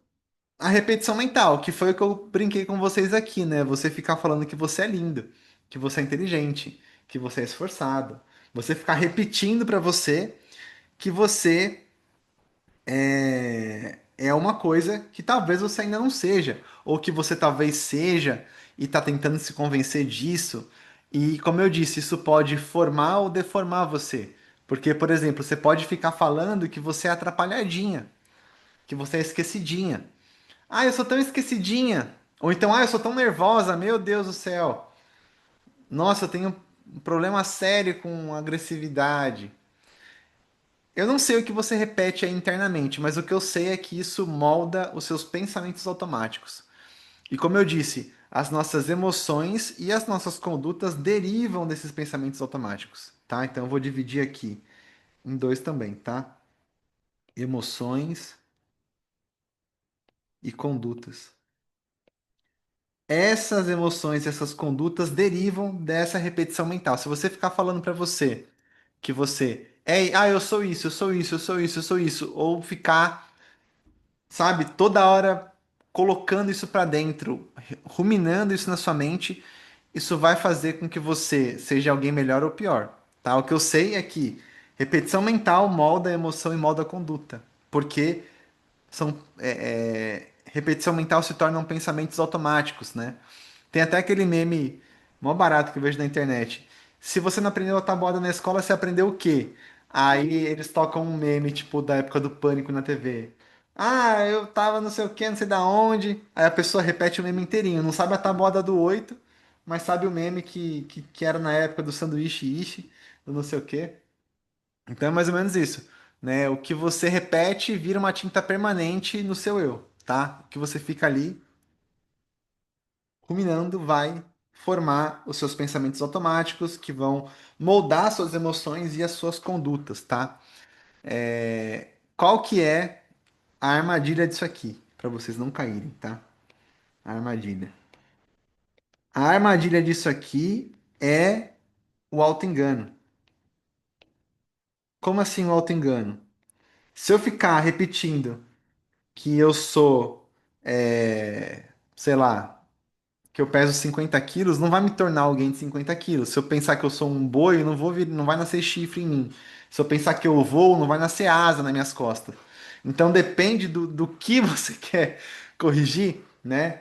a repetição mental, que foi o que eu brinquei com vocês aqui, né? Você ficar falando que você é lindo, que você é inteligente, que você é esforçado. Você ficar repetindo para você que você é uma coisa que talvez você ainda não seja, ou que você talvez seja e está tentando se convencer disso. E como eu disse, isso pode formar ou deformar você. Porque, por exemplo, você pode ficar falando que você é atrapalhadinha, que você é esquecidinha. Ah, eu sou tão esquecidinha. Ou então, ah, eu sou tão nervosa, meu Deus do céu. Nossa, eu tenho um problema sério com agressividade. Eu não sei o que você repete aí internamente, mas o que eu sei é que isso molda os seus pensamentos automáticos. E como eu disse, as nossas emoções e as nossas condutas derivam desses pensamentos automáticos, tá? Então eu vou dividir aqui em dois também, tá? Emoções e condutas. Essas emoções, essas condutas derivam dessa repetição mental. Se você ficar falando para você que você é, ah, eu sou isso, eu sou isso, eu sou isso, eu sou isso, ou ficar, sabe, toda hora colocando isso para dentro, ruminando isso na sua mente, isso vai fazer com que você seja alguém melhor ou pior, tá? O que eu sei é que repetição mental molda a emoção e molda a conduta, porque repetição mental se tornam pensamentos automáticos, né? Tem até aquele meme mó barato que eu vejo na internet. Se você não aprendeu a tabuada na escola, você aprendeu o quê? Aí eles tocam um meme, tipo, da época do pânico na TV. Ah, eu tava não sei o que, não sei da onde. Aí a pessoa repete o meme inteirinho. Não sabe a tabuada do 8, mas sabe o meme que era na época do sanduíche ishi, do não sei o quê. Então é mais ou menos isso, né? O que você repete vira uma tinta permanente no seu eu, tá? O que você fica ali ruminando vai formar os seus pensamentos automáticos que vão moldar suas emoções e as suas condutas, tá? Qual que é a armadilha disso aqui? Para vocês não caírem, tá? A armadilha. A armadilha disso aqui é o auto-engano. Como assim o auto-engano? Se eu ficar repetindo que eu sou, sei lá, que eu peso 50 quilos, não vai me tornar alguém de 50 quilos. Se eu pensar que eu sou um boi, eu não vou vir, não vai nascer chifre em mim. Se eu pensar que eu vou, não vai nascer asa nas minhas costas. Então depende do que você quer corrigir, né?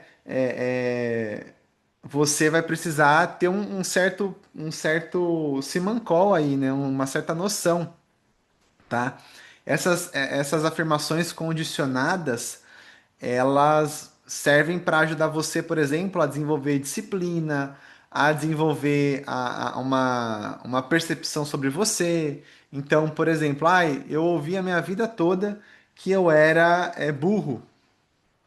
Você vai precisar ter um certo simancol aí, né? Uma certa noção, tá? Essas afirmações condicionadas elas servem para ajudar você, por exemplo, a desenvolver disciplina, a desenvolver uma percepção sobre você. Então, por exemplo, ai, eu ouvi a minha vida toda que eu era burro,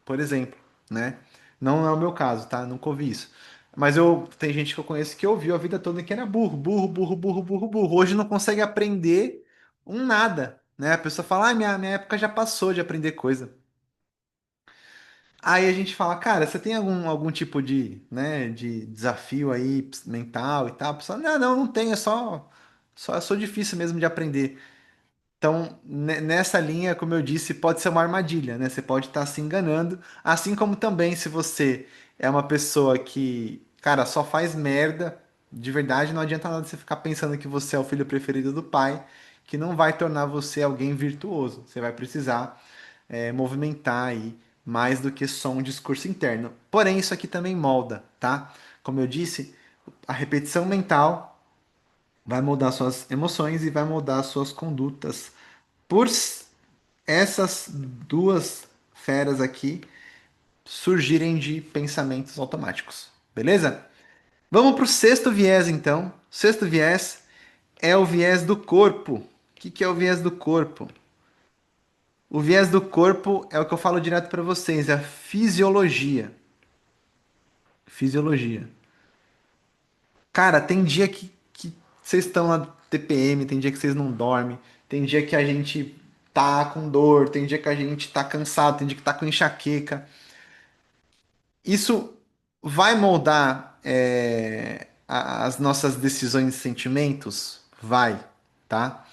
por exemplo, né? Não é o meu caso, tá? Nunca ouvi isso. Mas tem gente que eu conheço que ouviu a vida toda que era burro, burro, burro, burro, burro, burro. Hoje não consegue aprender um nada, né? A pessoa fala, ah, minha época já passou de aprender coisa. Aí a gente fala, cara, você tem algum tipo de, né, de desafio aí mental e tal? A pessoa, não tenho, só eu sou difícil mesmo de aprender. Então, nessa linha, como eu disse, pode ser uma armadilha, né? Você pode estar se enganando, assim como também se você é uma pessoa que, cara, só faz merda, de verdade, não adianta nada você ficar pensando que você é o filho preferido do pai, que não vai tornar você alguém virtuoso. Você vai precisar movimentar aí mais do que só um discurso interno. Porém, isso aqui também molda, tá? Como eu disse, a repetição mental vai moldar suas emoções e vai moldar suas condutas. Por essas duas feras aqui surgirem de pensamentos automáticos. Beleza? Vamos para o sexto viés, então. O sexto viés é o viés do corpo. O que é o viés do corpo? O viés do corpo é o que eu falo direto para vocês, é a fisiologia. Fisiologia. Cara, tem dia que vocês estão na TPM, tem dia que vocês não dormem, tem dia que a gente tá com dor, tem dia que a gente tá cansado, tem dia que tá com enxaqueca. Isso vai moldar as nossas decisões e sentimentos? Vai, tá?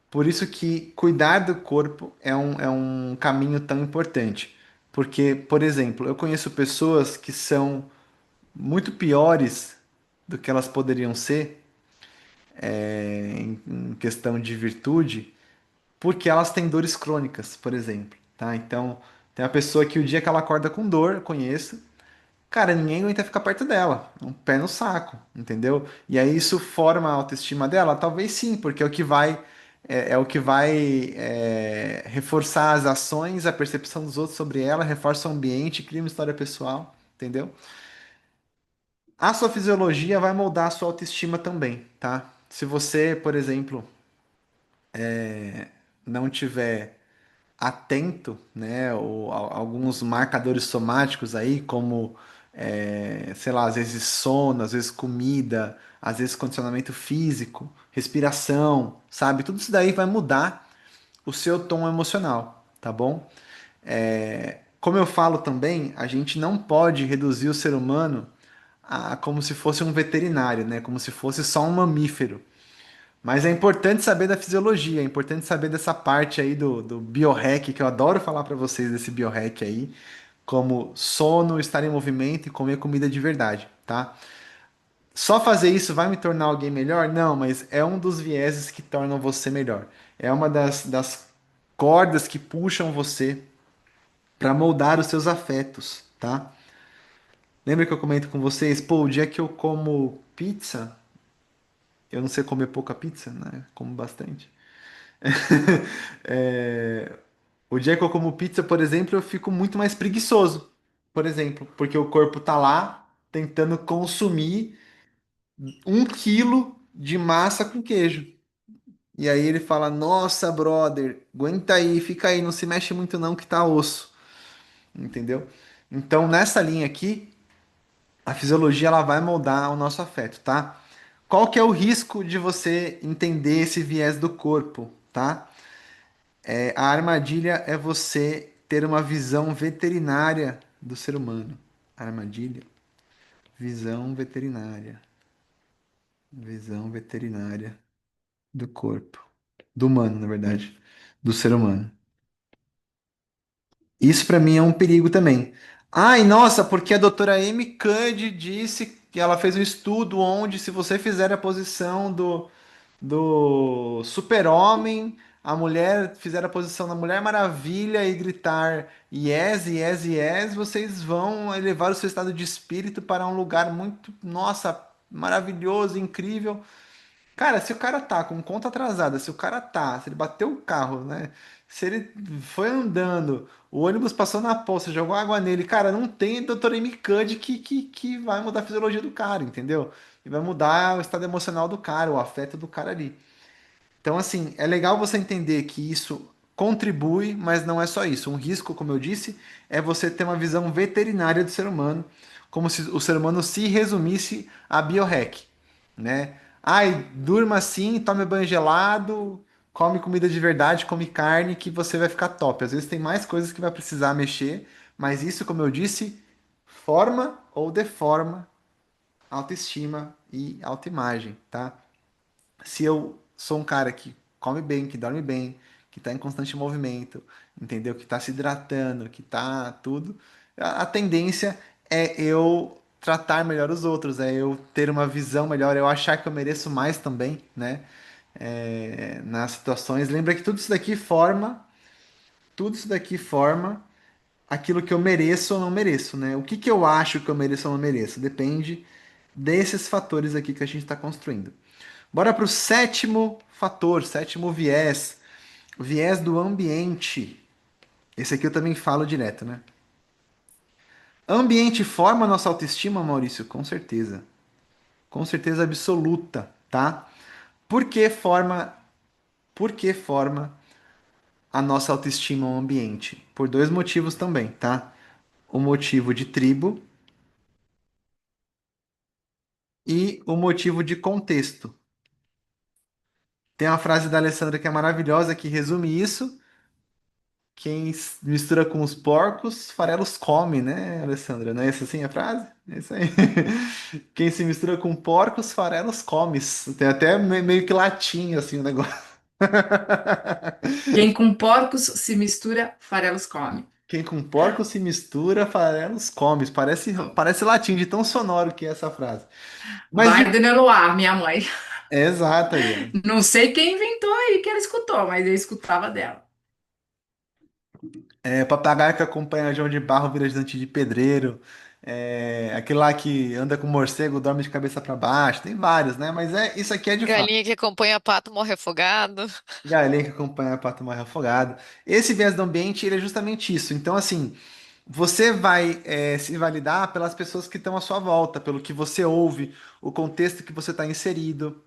Por isso que cuidar do corpo é um caminho tão importante. Porque, por exemplo, eu conheço pessoas que são muito piores do que elas poderiam ser em questão de virtude, porque elas têm dores crônicas, por exemplo, tá? Então, tem uma pessoa que o dia que ela acorda com dor, eu conheço, cara, ninguém aguenta ficar perto dela, um pé no saco, entendeu? E aí isso forma a autoestima dela? Talvez sim, porque é o que vai reforçar as ações, a percepção dos outros sobre ela, reforça o ambiente, cria uma história pessoal. entendeu? A sua fisiologia vai moldar a sua autoestima também, tá? Se você, por exemplo, não tiver atento, né, ou alguns marcadores somáticos aí, como, sei lá, às vezes sono, às vezes comida, às vezes condicionamento físico, respiração, sabe? Tudo isso daí vai mudar o seu tom emocional, tá bom? Como eu falo também, a gente não pode reduzir o ser humano a como se fosse um veterinário, né? Como se fosse só um mamífero. Mas é importante saber da fisiologia, é importante saber dessa parte aí do biohack, que eu adoro falar para vocês desse biohack aí, como sono, estar em movimento e comer comida de verdade, tá? Só fazer isso vai me tornar alguém melhor? Não, mas é um dos vieses que tornam você melhor. É uma das cordas que puxam você para moldar os seus afetos, tá? Lembra que eu comento com vocês? Pô, o dia que eu como pizza, eu não sei comer pouca pizza, né? Como bastante. É, o dia que eu como pizza, por exemplo, eu fico muito mais preguiçoso, por exemplo, porque o corpo tá lá tentando consumir 1 quilo de massa com queijo. E aí ele fala: Nossa, brother, aguenta aí, fica aí, não se mexe muito não que tá osso, entendeu? Então nessa linha aqui, a fisiologia ela vai moldar o nosso afeto, tá? Qual que é o risco de você entender esse viés do corpo, tá? A armadilha é você ter uma visão veterinária do ser humano. Armadilha, visão veterinária. Visão veterinária do corpo. Do humano, na verdade. Do ser humano. Isso pra mim é um perigo também. Ai, nossa, porque a doutora Amy Cuddy disse que ela fez um estudo onde se você fizer a posição do Super-Homem, a mulher fizer a posição da Mulher Maravilha e gritar yes, yes, yes, vocês vão elevar o seu estado de espírito para um lugar muito, nossa, maravilhoso, incrível. Cara, se o cara tá com conta atrasada, se ele bateu o carro, né? Se ele foi andando, o ônibus passou na poça, jogou água nele, cara, não tem Dr. M. Cud que vai mudar a fisiologia do cara, entendeu? E vai mudar o estado emocional do cara, o afeto do cara ali. Então, assim, é legal você entender que isso contribui, mas não é só isso. Um risco, como eu disse, é você ter uma visão veterinária do ser humano, como se o ser humano se resumisse a biohack, né? Ai, durma assim, tome banho gelado, come comida de verdade, come carne, que você vai ficar top. Às vezes tem mais coisas que vai precisar mexer, mas isso, como eu disse, forma ou deforma autoestima e autoimagem, tá? Se eu sou um cara que come bem, que dorme bem, que está em constante movimento, entendeu? Que está se hidratando, que tá tudo, a tendência é eu tratar melhor os outros, é eu ter uma visão melhor, eu achar que eu mereço mais também, né? Nas situações. Lembra que tudo isso daqui forma aquilo que eu mereço ou não mereço, né? O que que eu acho que eu mereço ou não mereço? Depende desses fatores aqui que a gente está construindo. Bora para o sétimo fator, sétimo viés, o viés do ambiente. Esse aqui eu também falo direto, né? Ambiente forma a nossa autoestima, Maurício? Com certeza absoluta, tá? Por que forma, por que forma a nossa autoestima o ambiente? Por dois motivos também, tá? O motivo de tribo e o motivo de contexto. Tem uma frase da Alessandra que é maravilhosa que resume isso. Quem mistura com os porcos, farelos come, né, Alessandra? Não é essa assim a frase? É isso aí. Quem se mistura com porcos, farelos come. Tem até meio que latim, assim, o negócio. Quem com porcos se mistura, farelos come. Quem com porcos se mistura, farelos come. Parece latim, de tão sonoro que é essa frase. Mas de... Wagner Noir, minha mãe. É exato aí, ó. Não sei quem inventou aí que ela escutou, mas eu escutava dela. Papagaio que acompanha João de Barro vira ajudante de pedreiro. Aquele lá que anda com morcego, dorme de cabeça para baixo. Tem vários, né? Mas isso aqui é de fato. Galinha que acompanha pato morre afogado. Galinha que acompanha pato morre afogado. Esse viés do ambiente, ele é justamente isso. Então, assim, Você vai se validar pelas pessoas que estão à sua volta, pelo que você ouve, o contexto que você está inserido,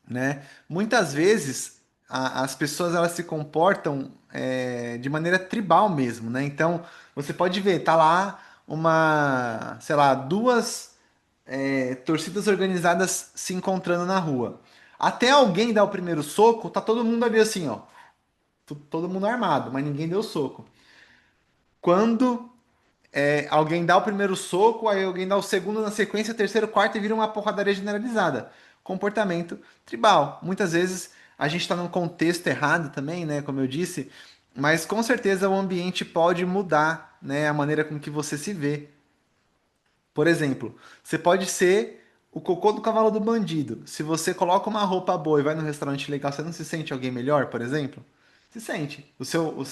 né? Muitas vezes as pessoas elas se comportam de maneira tribal mesmo, né? Então você pode ver, tá lá uma, sei lá, duas torcidas organizadas se encontrando na rua. Até alguém dar o primeiro soco, tá todo mundo ali assim, ó, todo mundo armado, mas ninguém deu soco. Quando alguém dá o primeiro soco, aí alguém dá o segundo na sequência, terceiro, quarto e vira uma porradaria generalizada. Comportamento tribal. Muitas vezes a gente está num contexto errado também, né? Como eu disse, mas com certeza o ambiente pode mudar, né? A maneira com que você se vê. Por exemplo, você pode ser o cocô do cavalo do bandido. Se você coloca uma roupa boa e vai num restaurante legal, você não se sente alguém melhor, por exemplo? Se sente.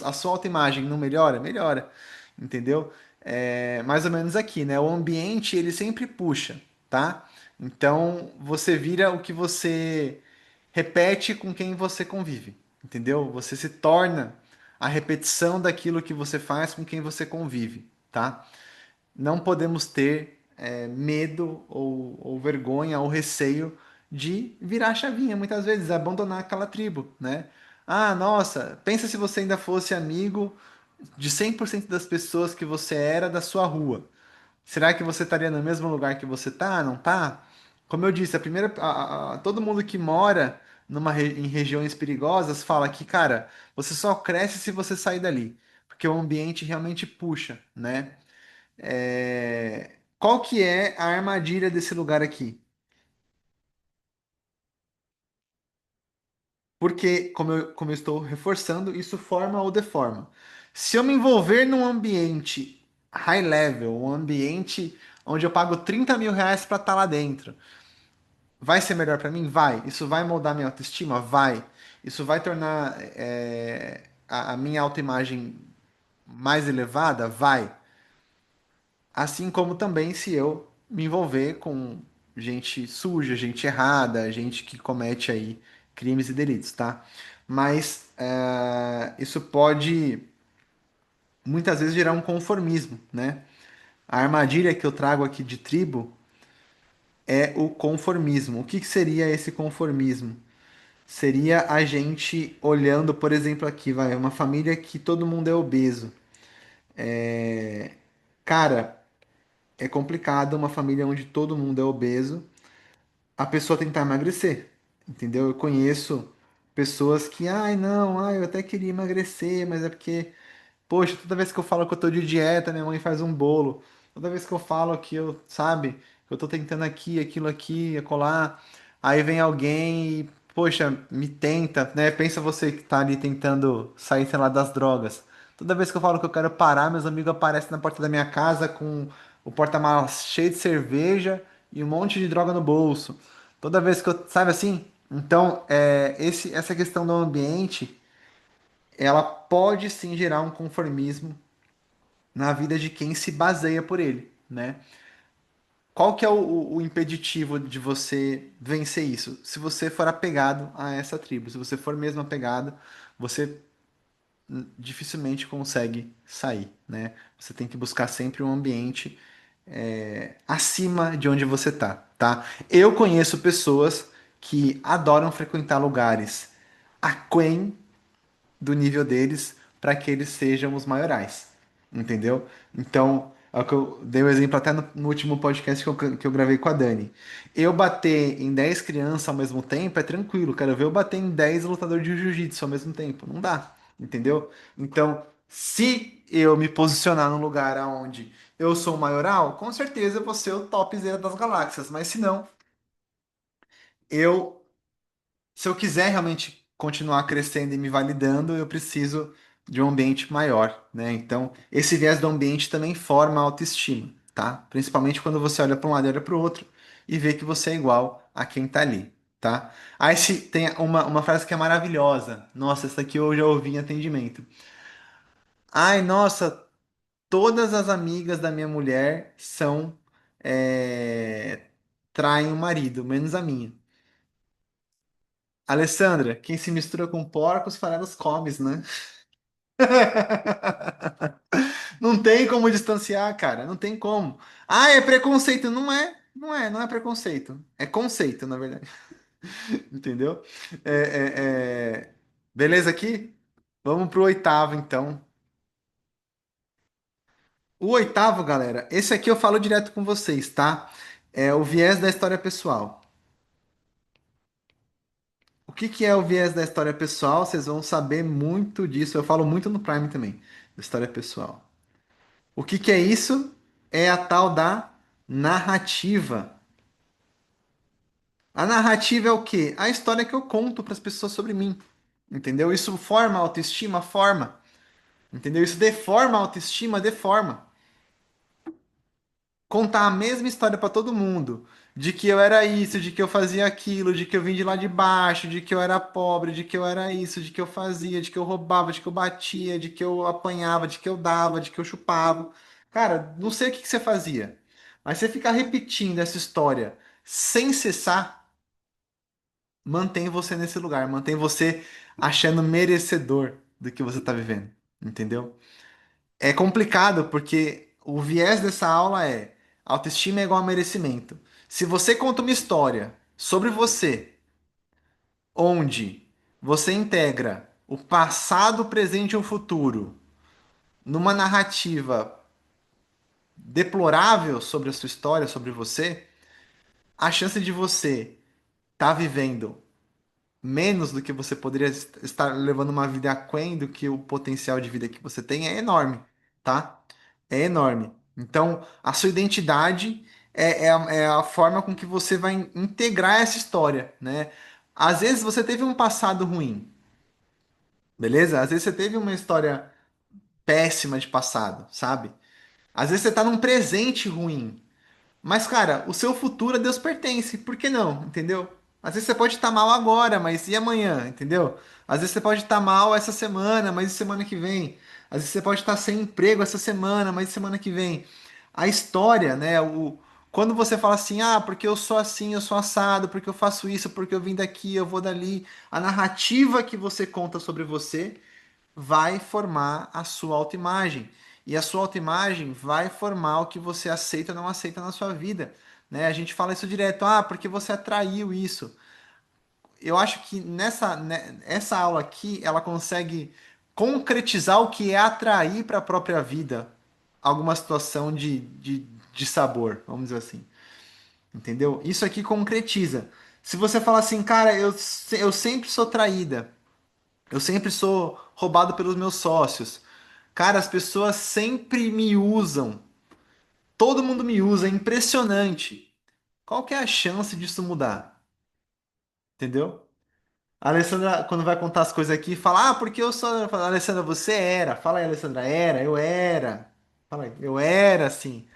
A sua autoimagem não melhora? Melhora. Entendeu? É mais ou menos aqui, né? O ambiente, ele sempre puxa, tá? Então, você vira o que você repete com quem você convive. Entendeu? Você se torna a repetição daquilo que você faz com quem você convive, tá? Não podemos ter medo ou vergonha ou receio de virar a chavinha, muitas vezes, abandonar aquela tribo, né? Ah, nossa, pensa se você ainda fosse amigo de 100% das pessoas que você era da sua rua. Será que você estaria no mesmo lugar que você tá? Não tá? Como eu disse, todo mundo que mora em regiões perigosas fala que, cara, você só cresce se você sair dali, porque o ambiente realmente puxa, né? Qual que é a armadilha desse lugar aqui? Porque, como eu estou reforçando, isso forma ou deforma. Se eu me envolver num ambiente high level, um ambiente onde eu pago R$ 30.000 para estar lá dentro, vai ser melhor para mim? Vai. Isso vai moldar minha autoestima? Vai. Isso vai tornar a minha autoimagem mais elevada? Vai. Assim como também se eu me envolver com gente suja, gente errada, gente que comete aí crimes e delitos, tá? Mas isso pode muitas vezes gerar um conformismo, né? A armadilha que eu trago aqui de tribo é o conformismo. O que que seria esse conformismo? Seria a gente olhando, por exemplo, aqui, vai, uma família que todo mundo é obeso. Cara, é complicado uma família onde todo mundo é obeso a pessoa tentar emagrecer, entendeu? Eu conheço pessoas que, ai, não, ai, eu até queria emagrecer, mas é porque, poxa, toda vez que eu falo que eu tô de dieta, minha mãe faz um bolo. Toda vez que eu falo que eu, sabe, que eu tô tentando aqui, acolá, aí vem alguém e, poxa, me tenta, né? Pensa você que tá ali tentando sair, sei lá, das drogas. Toda vez que eu falo que eu quero parar, meus amigos aparecem na porta da minha casa com o porta-malas cheio de cerveja e um monte de droga no bolso. Toda vez que eu, sabe assim? Então, essa questão do ambiente, ela pode sim gerar um conformismo na vida de quem se baseia por ele, né? Qual que é o impeditivo de você vencer isso? Se você for apegado a essa tribo, se você for mesmo apegado, você dificilmente consegue sair, né? Você tem que buscar sempre um ambiente acima de onde você tá? Eu conheço pessoas que adoram frequentar lugares aquém do nível deles para que eles sejam os maiorais, entendeu? Então, é o que eu dei um exemplo até no último podcast que eu gravei com a Dani. Eu bater em 10 crianças ao mesmo tempo é tranquilo, quero ver eu bater em 10 lutadores de jiu-jitsu ao mesmo tempo. Não dá, entendeu? Então, se eu me posicionar num lugar onde eu sou o maioral, com certeza eu vou ser o topzera das galáxias, mas se não, eu se eu quiser realmente continuar crescendo e me validando, eu preciso de um ambiente maior, né? Então, esse viés do ambiente também forma a autoestima, tá? Principalmente quando você olha para um lado e olha para o outro e vê que você é igual a quem tá ali, tá? Aí se tem uma frase que é maravilhosa. Nossa, essa aqui eu já ouvi em atendimento. Ai, nossa, todas as amigas da minha mulher são traem o marido, menos a minha. Alessandra, quem se mistura com porcos, farelos comes, né? Não tem como distanciar, cara. Não tem como. Ah, é preconceito. Não é preconceito. É conceito, na verdade. Entendeu? É, Beleza aqui? Vamos pro oitavo, então. O oitavo, galera, esse aqui eu falo direto com vocês, tá? É o viés da história pessoal. O que que é o viés da história pessoal? Vocês vão saber muito disso. Eu falo muito no Prime também, da história pessoal. O que que é isso? É a tal da narrativa. A narrativa é o quê? A história que eu conto para as pessoas sobre mim. Entendeu? Isso forma a autoestima? Forma. Entendeu? Isso deforma a autoestima? Deforma. Contar a mesma história para todo mundo, de que eu era isso, de que eu fazia aquilo, de que eu vim de lá de baixo, de que eu era pobre, de que eu era isso, de que eu fazia, de que eu roubava, de que eu batia, de que eu apanhava, de que eu dava, de que eu chupava. Cara, não sei o que que você fazia, mas você ficar repetindo essa história sem cessar, mantém você nesse lugar, mantém você achando merecedor do que você está vivendo, entendeu? É complicado porque o viés dessa aula é autoestima é igual a merecimento. Se você conta uma história sobre você, onde você integra o passado, o presente e o futuro numa narrativa deplorável sobre a sua história, sobre você, a chance de você estar vivendo menos do que você poderia estar levando uma vida aquém do que o potencial de vida que você tem é enorme, tá? É enorme. Então, a sua identidade é a forma com que você vai integrar essa história, né? Às vezes você teve um passado ruim, beleza? Às vezes você teve uma história péssima de passado, sabe? Às vezes você tá num presente ruim. Mas, cara, o seu futuro a Deus pertence. Por que não? Entendeu? Às vezes você pode estar mal agora, mas e amanhã? Entendeu? Às vezes você pode estar mal essa semana, mas e semana que vem? Às vezes você pode estar sem emprego essa semana, mas e semana que vem? A história, né? Quando você fala assim, ah, porque eu sou assim, eu sou assado, porque eu faço isso, porque eu vim daqui, eu vou dali. A narrativa que você conta sobre você vai formar a sua autoimagem. E a sua autoimagem vai formar o que você aceita ou não aceita na sua vida. Né? A gente fala isso direto, ah, porque você atraiu isso. Eu acho que essa aula aqui, ela consegue concretizar o que é atrair para a própria vida alguma situação de sabor, vamos dizer assim. Entendeu? Isso aqui concretiza. Se você fala assim, cara, eu sempre sou traída, eu sempre sou roubado pelos meus sócios. Cara, as pessoas sempre me usam. Todo mundo me usa, é impressionante. Qual que é a chance disso mudar? Entendeu? A Alessandra, quando vai contar as coisas aqui, fala: Ah, porque eu sou. Fala, Alessandra, você era. Fala aí, Alessandra, era, eu era. Fala aí, eu era, assim.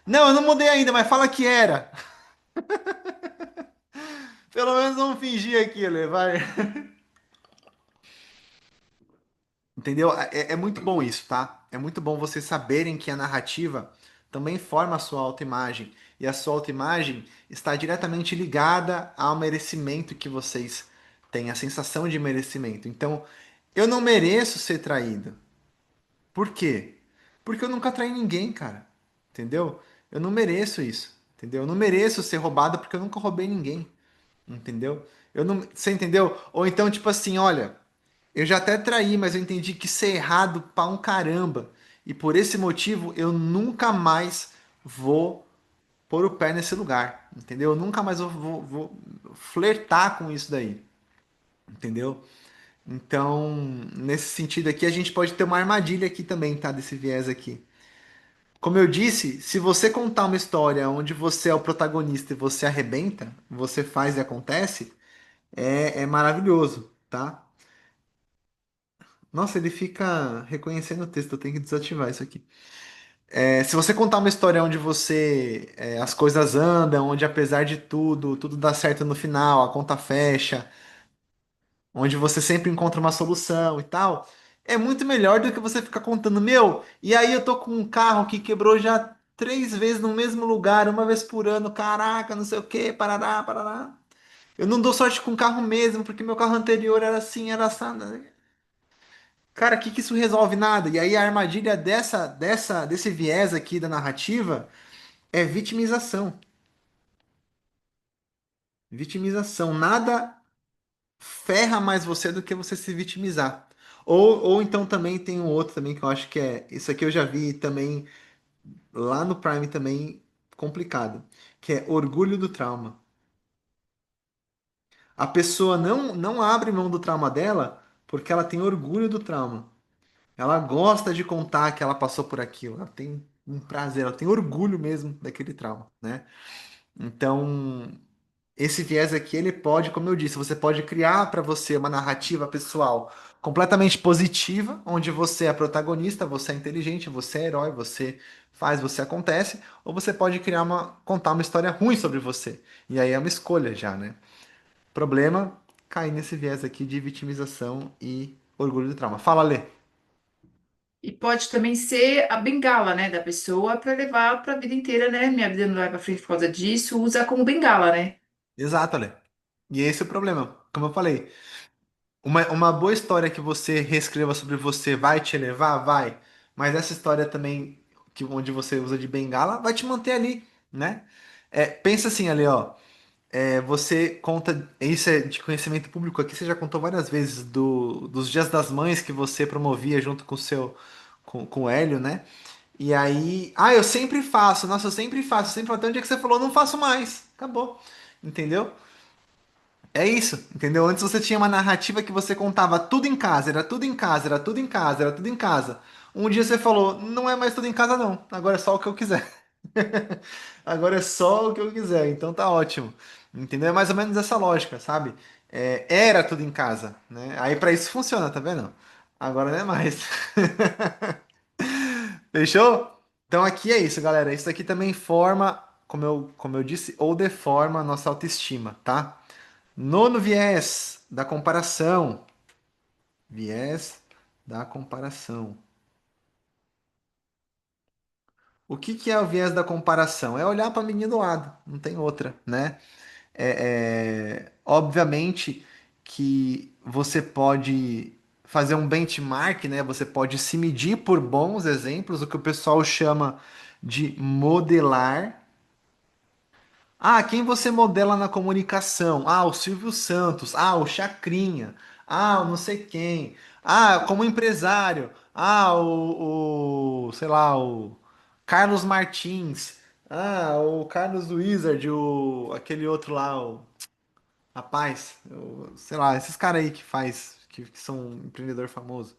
Não, eu não mudei ainda, mas fala que era. Pelo menos vamos fingir aqui, Ale, vai. Entendeu? É muito bom isso, tá? É muito bom vocês saberem que a narrativa também forma a sua autoimagem. E a sua autoimagem está diretamente ligada ao merecimento que vocês têm, a sensação de merecimento. Então, eu não mereço ser traído. Por quê? Porque eu nunca traí ninguém, cara. Entendeu? Eu não mereço isso. Entendeu? Eu não mereço ser roubado porque eu nunca roubei ninguém. Entendeu? Eu não, você entendeu? Ou então, tipo assim, olha. Eu já até traí, mas eu entendi que isso é errado pra um caramba. E por esse motivo eu nunca mais vou pôr o pé nesse lugar. Entendeu? Eu nunca mais vou flertar com isso daí. Entendeu? Então, nesse sentido aqui, a gente pode ter uma armadilha aqui também, tá? Desse viés aqui. Como eu disse, se você contar uma história onde você é o protagonista e você arrebenta, você faz e acontece, é maravilhoso, tá? Nossa, ele fica reconhecendo o texto, eu tenho que desativar isso aqui. Se você contar uma história onde as coisas andam, onde apesar de tudo, tudo dá certo no final, a conta fecha, onde você sempre encontra uma solução e tal, é muito melhor do que você ficar contando, meu, e aí eu tô com um carro que quebrou já 3 vezes no mesmo lugar, uma vez por ano, caraca, não sei o que, parará, parará. Eu não dou sorte com o carro mesmo, porque meu carro anterior era assim, era assim. Cara, o que que isso resolve? Nada. E aí a armadilha desse viés aqui da narrativa é vitimização. Vitimização. Nada ferra mais você do que você se vitimizar. Ou então também tem um outro também que eu acho que é. Isso aqui eu já vi também lá no Prime também complicado, que é orgulho do trauma. A pessoa não abre mão do trauma dela porque ela tem orgulho do trauma. Ela gosta de contar que ela passou por aquilo. Ela tem um prazer, ela tem orgulho mesmo daquele trauma, né? Então, esse viés aqui, ele pode, como eu disse, você pode criar para você uma narrativa pessoal completamente positiva, onde você é protagonista, você é inteligente, você é herói, você faz, você acontece, ou você pode contar uma história ruim sobre você. E aí é uma escolha já, né? Problema, cair nesse viés aqui de vitimização e orgulho do trauma. Fala, Lê. E pode também ser a bengala, né, da pessoa para levar para a vida inteira, né? Minha vida não vai para frente por causa disso, usa como bengala, né? Exato, Lê. E esse é o problema. Como eu falei, uma boa história que você reescreva sobre você vai te elevar? Vai. Mas essa história também, onde você usa de bengala, vai te manter ali, né? Pensa assim, ali, ó. Você conta, isso é de conhecimento público aqui, você já contou várias vezes dos Dias das Mães que você promovia junto com o Hélio, né? E aí, eu sempre faço, nossa, eu sempre faço, eu sempre faço. Até um dia que você falou, não faço mais. Acabou. Entendeu? É isso, entendeu? Antes você tinha uma narrativa que você contava tudo em casa, era tudo em casa, era tudo em casa, era tudo em casa. Um dia você falou, não é mais tudo em casa, não. Agora é só o que eu quiser. Agora é só o que eu quiser, então tá ótimo. Entendeu? É mais ou menos essa lógica, sabe? Era tudo em casa, né? Aí pra isso funciona, tá vendo? Agora não é mais. Fechou? Então aqui é isso, galera. Isso aqui também forma, como eu disse, ou deforma a nossa autoestima, tá? Nono viés da comparação. Viés da comparação. O que que é o viés da comparação? É olhar para a menina do lado, não tem outra, né? Obviamente que você pode fazer um benchmark, né? Você pode se medir por bons exemplos, o que o pessoal chama de modelar. Quem você modela na comunicação? O Silvio Santos. O Chacrinha. O não sei quem. Como empresário. Sei lá, o Carlos Martins. O Carlos Wizard, aquele outro lá, rapaz, sei lá, esses caras aí que são empreendedor famoso.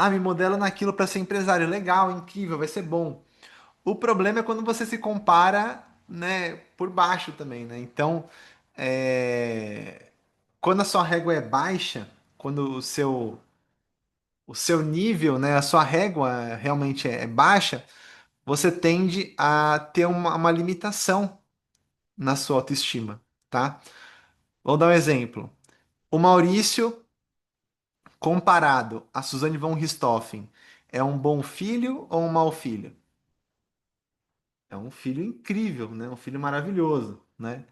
Me modela naquilo para ser empresário. Legal, incrível, vai ser bom. O problema é quando você se compara, né, por baixo também, né? Então, quando a sua régua é baixa, quando o seu nível, né, a sua régua realmente é baixa, você tende a ter uma limitação na sua autoestima, tá? Vou dar um exemplo. O Maurício, comparado a Suzane von Richthofen, é um bom filho ou um mau filho? É um filho incrível, né? Um filho maravilhoso, né?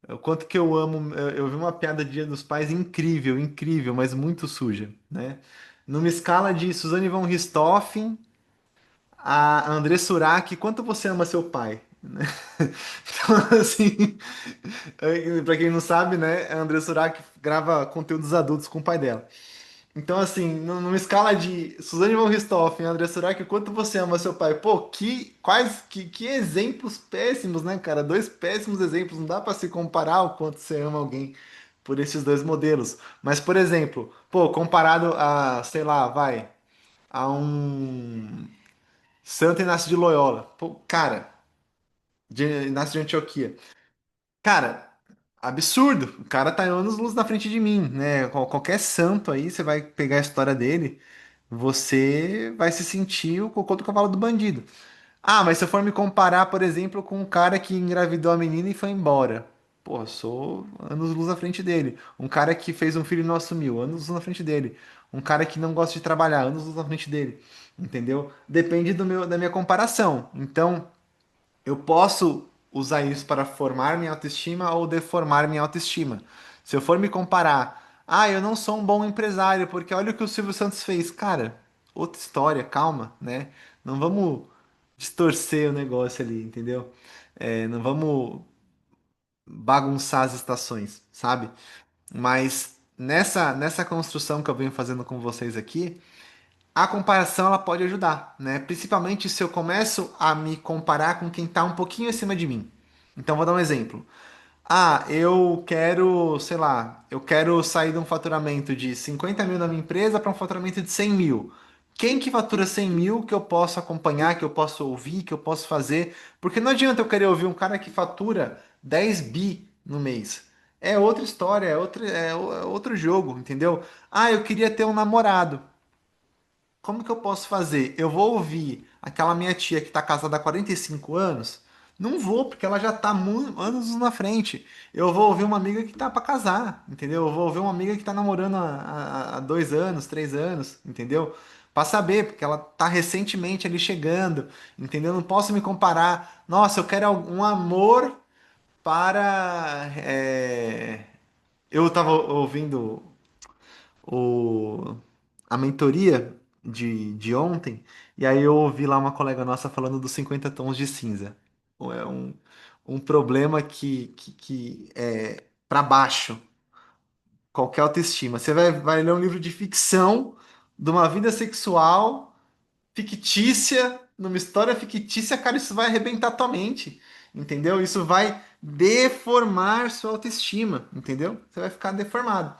O quanto que eu amo. Eu vi uma piada de Dia dos Pais incrível, incrível, mas muito suja, né? Numa escala de Suzane von Richthofen a André Surak, quanto você ama seu pai? Né? Então, assim, pra quem não sabe, né? A André Surak grava conteúdos adultos com o pai dela. Então, assim, numa escala de Suzane von Richthofen, André Surak, quanto você ama seu pai? Pô, que exemplos péssimos, né, cara? Dois péssimos exemplos. Não dá pra se comparar o quanto você ama alguém por esses dois modelos. Mas, por exemplo, pô, comparado a, sei lá, a um Santo Inácio de Loyola. Pô, cara, de Inácio de Antioquia. Cara, absurdo. O cara tá anos-luz na frente de mim, né? Qualquer santo aí, você vai pegar a história dele, você vai se sentir o cocô do cavalo do bandido. Mas se eu for me comparar, por exemplo, com um cara que engravidou a menina e foi embora. Pô, eu sou anos-luz na frente dele. Um cara que fez um filho e não assumiu, anos-luz na frente dele. Um cara que não gosta de trabalhar, anos-luz na frente dele. Entendeu? Depende da minha comparação. Então, eu posso usar isso para formar minha autoestima ou deformar minha autoestima. Se eu for me comparar Ah, eu não sou um bom empresário, porque olha o que o Silvio Santos fez. Cara, outra história, calma, né? Não vamos distorcer o negócio ali, entendeu? Não vamos bagunçar as estações, sabe? Mas nessa construção que eu venho fazendo com vocês aqui, a comparação ela pode ajudar, né? Principalmente se eu começo a me comparar com quem está um pouquinho acima de mim. Então, vou dar um exemplo. Ah, eu quero, sei lá, eu quero sair de um faturamento de 50 mil na minha empresa para um faturamento de 100 mil. Quem que fatura 100 mil que eu posso acompanhar, que eu posso ouvir, que eu posso fazer? Porque não adianta eu querer ouvir um cara que fatura 10 bi no mês. É outra história, é outro jogo, entendeu? Ah, eu queria ter um namorado. Como que eu posso fazer? Eu vou ouvir aquela minha tia que está casada há 45 anos? Não vou, porque ela já está anos na frente. Eu vou ouvir uma amiga que tá para casar, entendeu? Eu vou ouvir uma amiga que está namorando há 2 anos, 3 anos, entendeu? Para saber, porque ela tá recentemente ali chegando, entendeu? Não posso me comparar. Nossa, eu quero um amor para. Eu estava ouvindo o, a mentoria de ontem, e aí eu ouvi lá uma colega nossa falando dos 50 tons de cinza. É um problema que é para baixo, qualquer autoestima. Você vai ler um livro de ficção de uma vida sexual fictícia, numa história fictícia, cara, isso vai arrebentar tua mente, entendeu? Isso vai deformar sua autoestima, entendeu? Você vai ficar deformado.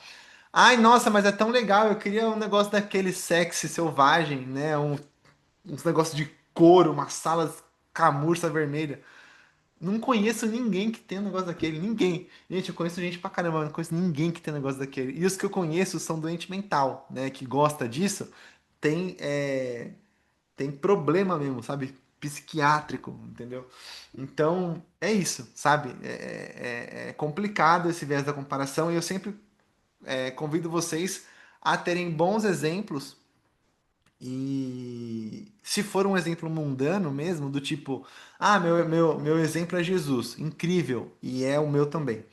Ai, nossa, mas é tão legal. Eu queria um negócio daquele sexy selvagem, né? Uns negócios de couro, uma sala camurça vermelha. Não conheço ninguém que tenha um negócio daquele. Ninguém. Gente, eu conheço gente pra caramba, mas não conheço ninguém que tenha um negócio daquele. E os que eu conheço são doente mental, né? Que gosta disso. Tem, tem problema mesmo, sabe? Psiquiátrico, entendeu? Então, é isso, sabe? É complicado esse viés da comparação e eu sempre convido vocês a terem bons exemplos e se for um exemplo mundano mesmo, do tipo, ah, meu exemplo é Jesus, incrível, e é o meu também.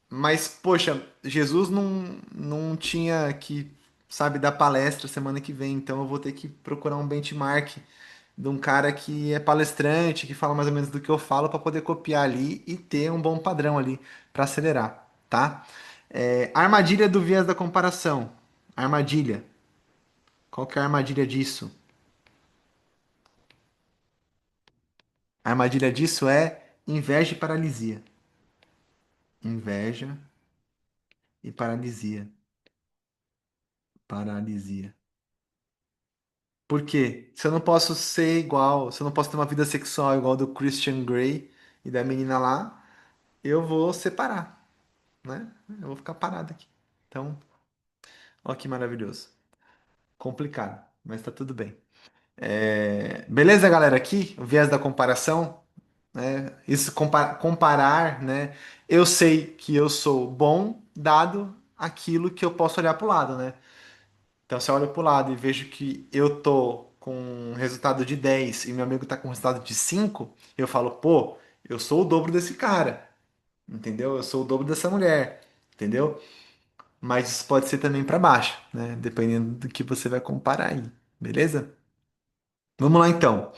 Mas, poxa, Jesus não tinha que, sabe, dar palestra semana que vem, então eu vou ter que procurar um benchmark de um cara que é palestrante, que fala mais ou menos do que eu falo, para poder copiar ali e ter um bom padrão ali para acelerar, tá? Armadilha do viés da comparação. Armadilha. Qual que é a armadilha disso? A armadilha disso é inveja e paralisia. Inveja e paralisia. Paralisia. Por quê? Se eu não posso ser igual, se eu não posso ter uma vida sexual igual do Christian Grey e da menina lá, eu vou separar, né? Eu vou ficar parado aqui. Então, ó que maravilhoso. Complicado, mas tá tudo bem. Beleza, galera? Aqui, o viés da comparação, né? Isso comparar, né? Eu sei que eu sou bom dado aquilo que eu posso olhar para o lado, né? Então, se eu olho para o lado e vejo que eu tô com um resultado de 10 e meu amigo tá com um resultado de 5, eu falo, pô, eu sou o dobro desse cara, entendeu? Eu sou o dobro dessa mulher, entendeu? Mas isso pode ser também para baixo, né? Dependendo do que você vai comparar aí, beleza? Vamos lá então.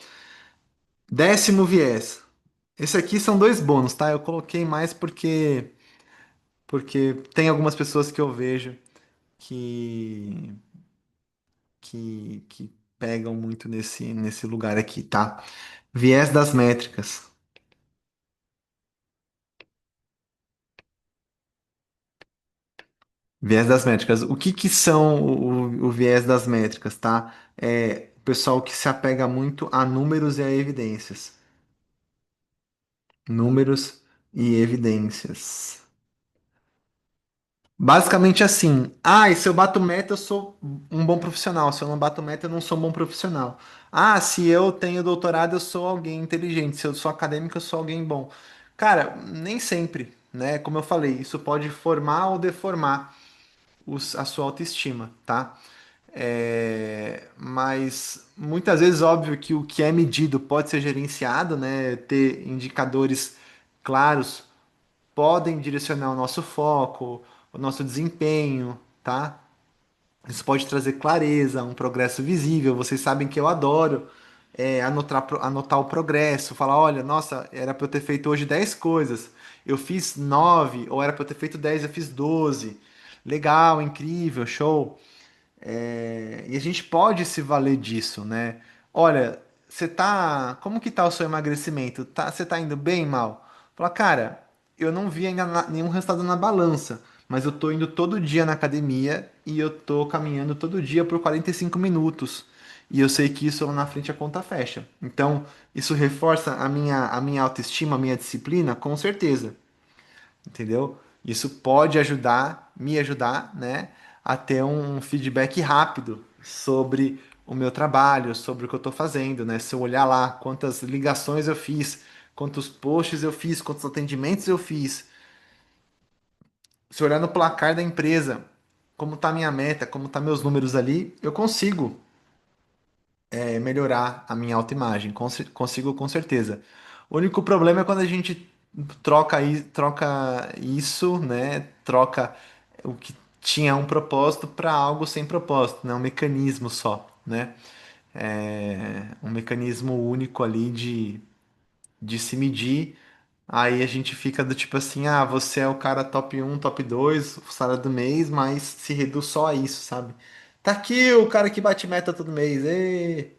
Décimo viés. Esse aqui são dois bônus, tá? Eu coloquei mais porque tem algumas pessoas que eu vejo que que pegam muito nesse lugar aqui, tá? Viés das métricas. Viés das métricas. O que que são o viés das métricas, tá? É o pessoal que se apega muito a números e a evidências. Números e evidências. Basicamente assim, e se eu bato meta, eu sou um bom profissional. Se eu não bato meta, eu não sou um bom profissional. Ah, se eu tenho doutorado, eu sou alguém inteligente. Se eu sou acadêmico, eu sou alguém bom. Cara, nem sempre, né? Como eu falei, isso pode formar ou deformar a sua autoestima, tá? Mas muitas vezes, óbvio que o que é medido pode ser gerenciado, né? Ter indicadores claros podem direcionar o nosso foco, o nosso desempenho, tá? Isso pode trazer clareza, um progresso visível. Vocês sabem que eu adoro anotar o progresso, falar, olha, nossa, era para eu ter feito hoje 10 coisas. Eu fiz 9, ou era para eu ter feito 10, eu fiz 12. Legal, incrível, show. E a gente pode se valer disso, né? Olha, você tá. Como que tá o seu emagrecimento? Você tá indo bem, mal? Fala, cara, eu não vi ainda nenhum resultado na balança, mas eu tô indo todo dia na academia e eu tô caminhando todo dia por 45 minutos. E eu sei que isso lá na frente a conta fecha. Então, isso reforça a minha autoestima, a minha disciplina, com certeza, entendeu? Isso pode ajudar, me ajudar, né, a ter um feedback rápido sobre o meu trabalho, sobre o que eu estou fazendo, né? Se eu olhar lá quantas ligações eu fiz, quantos posts eu fiz, quantos atendimentos eu fiz, se eu olhar no placar da empresa, como tá minha meta, como tá meus números ali, eu consigo melhorar a minha autoimagem, consigo com certeza. O único problema é quando a gente troca isso, né? Troca o que tinha um propósito para algo sem propósito, né? Um mecanismo só, né? Um mecanismo único ali de se medir. Aí a gente fica do tipo assim, ah, você é o cara top um top 2 o salário do mês, mas se reduz só a isso, sabe? Tá aqui o cara que bate meta todo mês. Ê!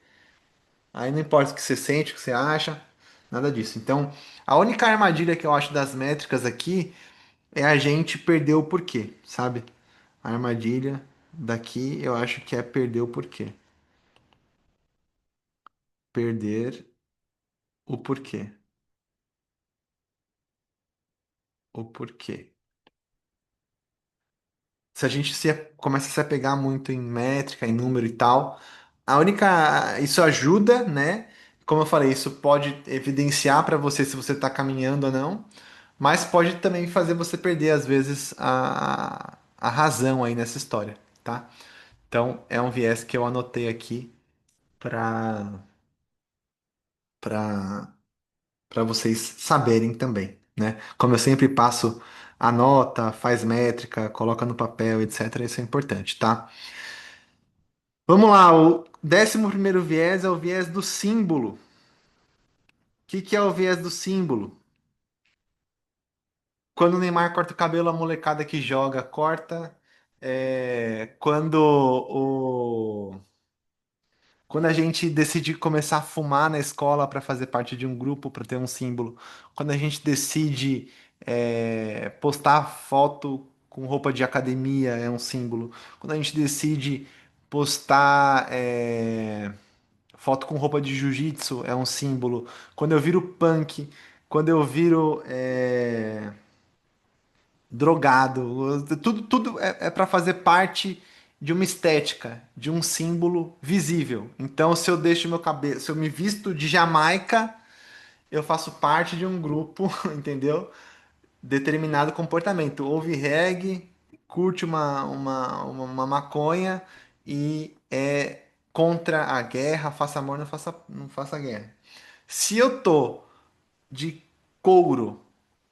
Aí não importa o que você sente, o que você acha, nada disso. Então, a única armadilha que eu acho das métricas aqui é a gente perder o porquê, sabe? A armadilha daqui eu acho que é perder o porquê. Perder o porquê. O porquê. Se a gente começa a se apegar muito em métrica, em número e tal, a única. Isso ajuda, né? Como eu falei, isso pode evidenciar para você se você está caminhando ou não. Mas pode também fazer você perder, às vezes, a razão aí nessa história, tá? Então, é um viés que eu anotei aqui para para para vocês saberem também, né? Como eu sempre passo, anota, faz métrica, coloca no papel, etc. Isso é importante, tá? Vamos lá, o 11º viés é o viés do símbolo. O que é o viés do símbolo? Quando o Neymar corta o cabelo, a molecada que joga corta. Quando quando a gente decide começar a fumar na escola para fazer parte de um grupo, para ter um símbolo. Quando a gente decide postar foto com roupa de academia, é um símbolo. Quando a gente decide postar foto com roupa de jiu-jitsu, é um símbolo. Quando eu viro punk, quando eu viro drogado. Tudo é para fazer parte de uma estética, de um símbolo visível. Então, se eu deixo meu cabelo, se eu me visto de Jamaica, eu faço parte de um grupo, entendeu? Determinado comportamento. Ouve reggae, curte uma maconha e é contra a guerra, faça amor, não faça guerra. Se eu tô de couro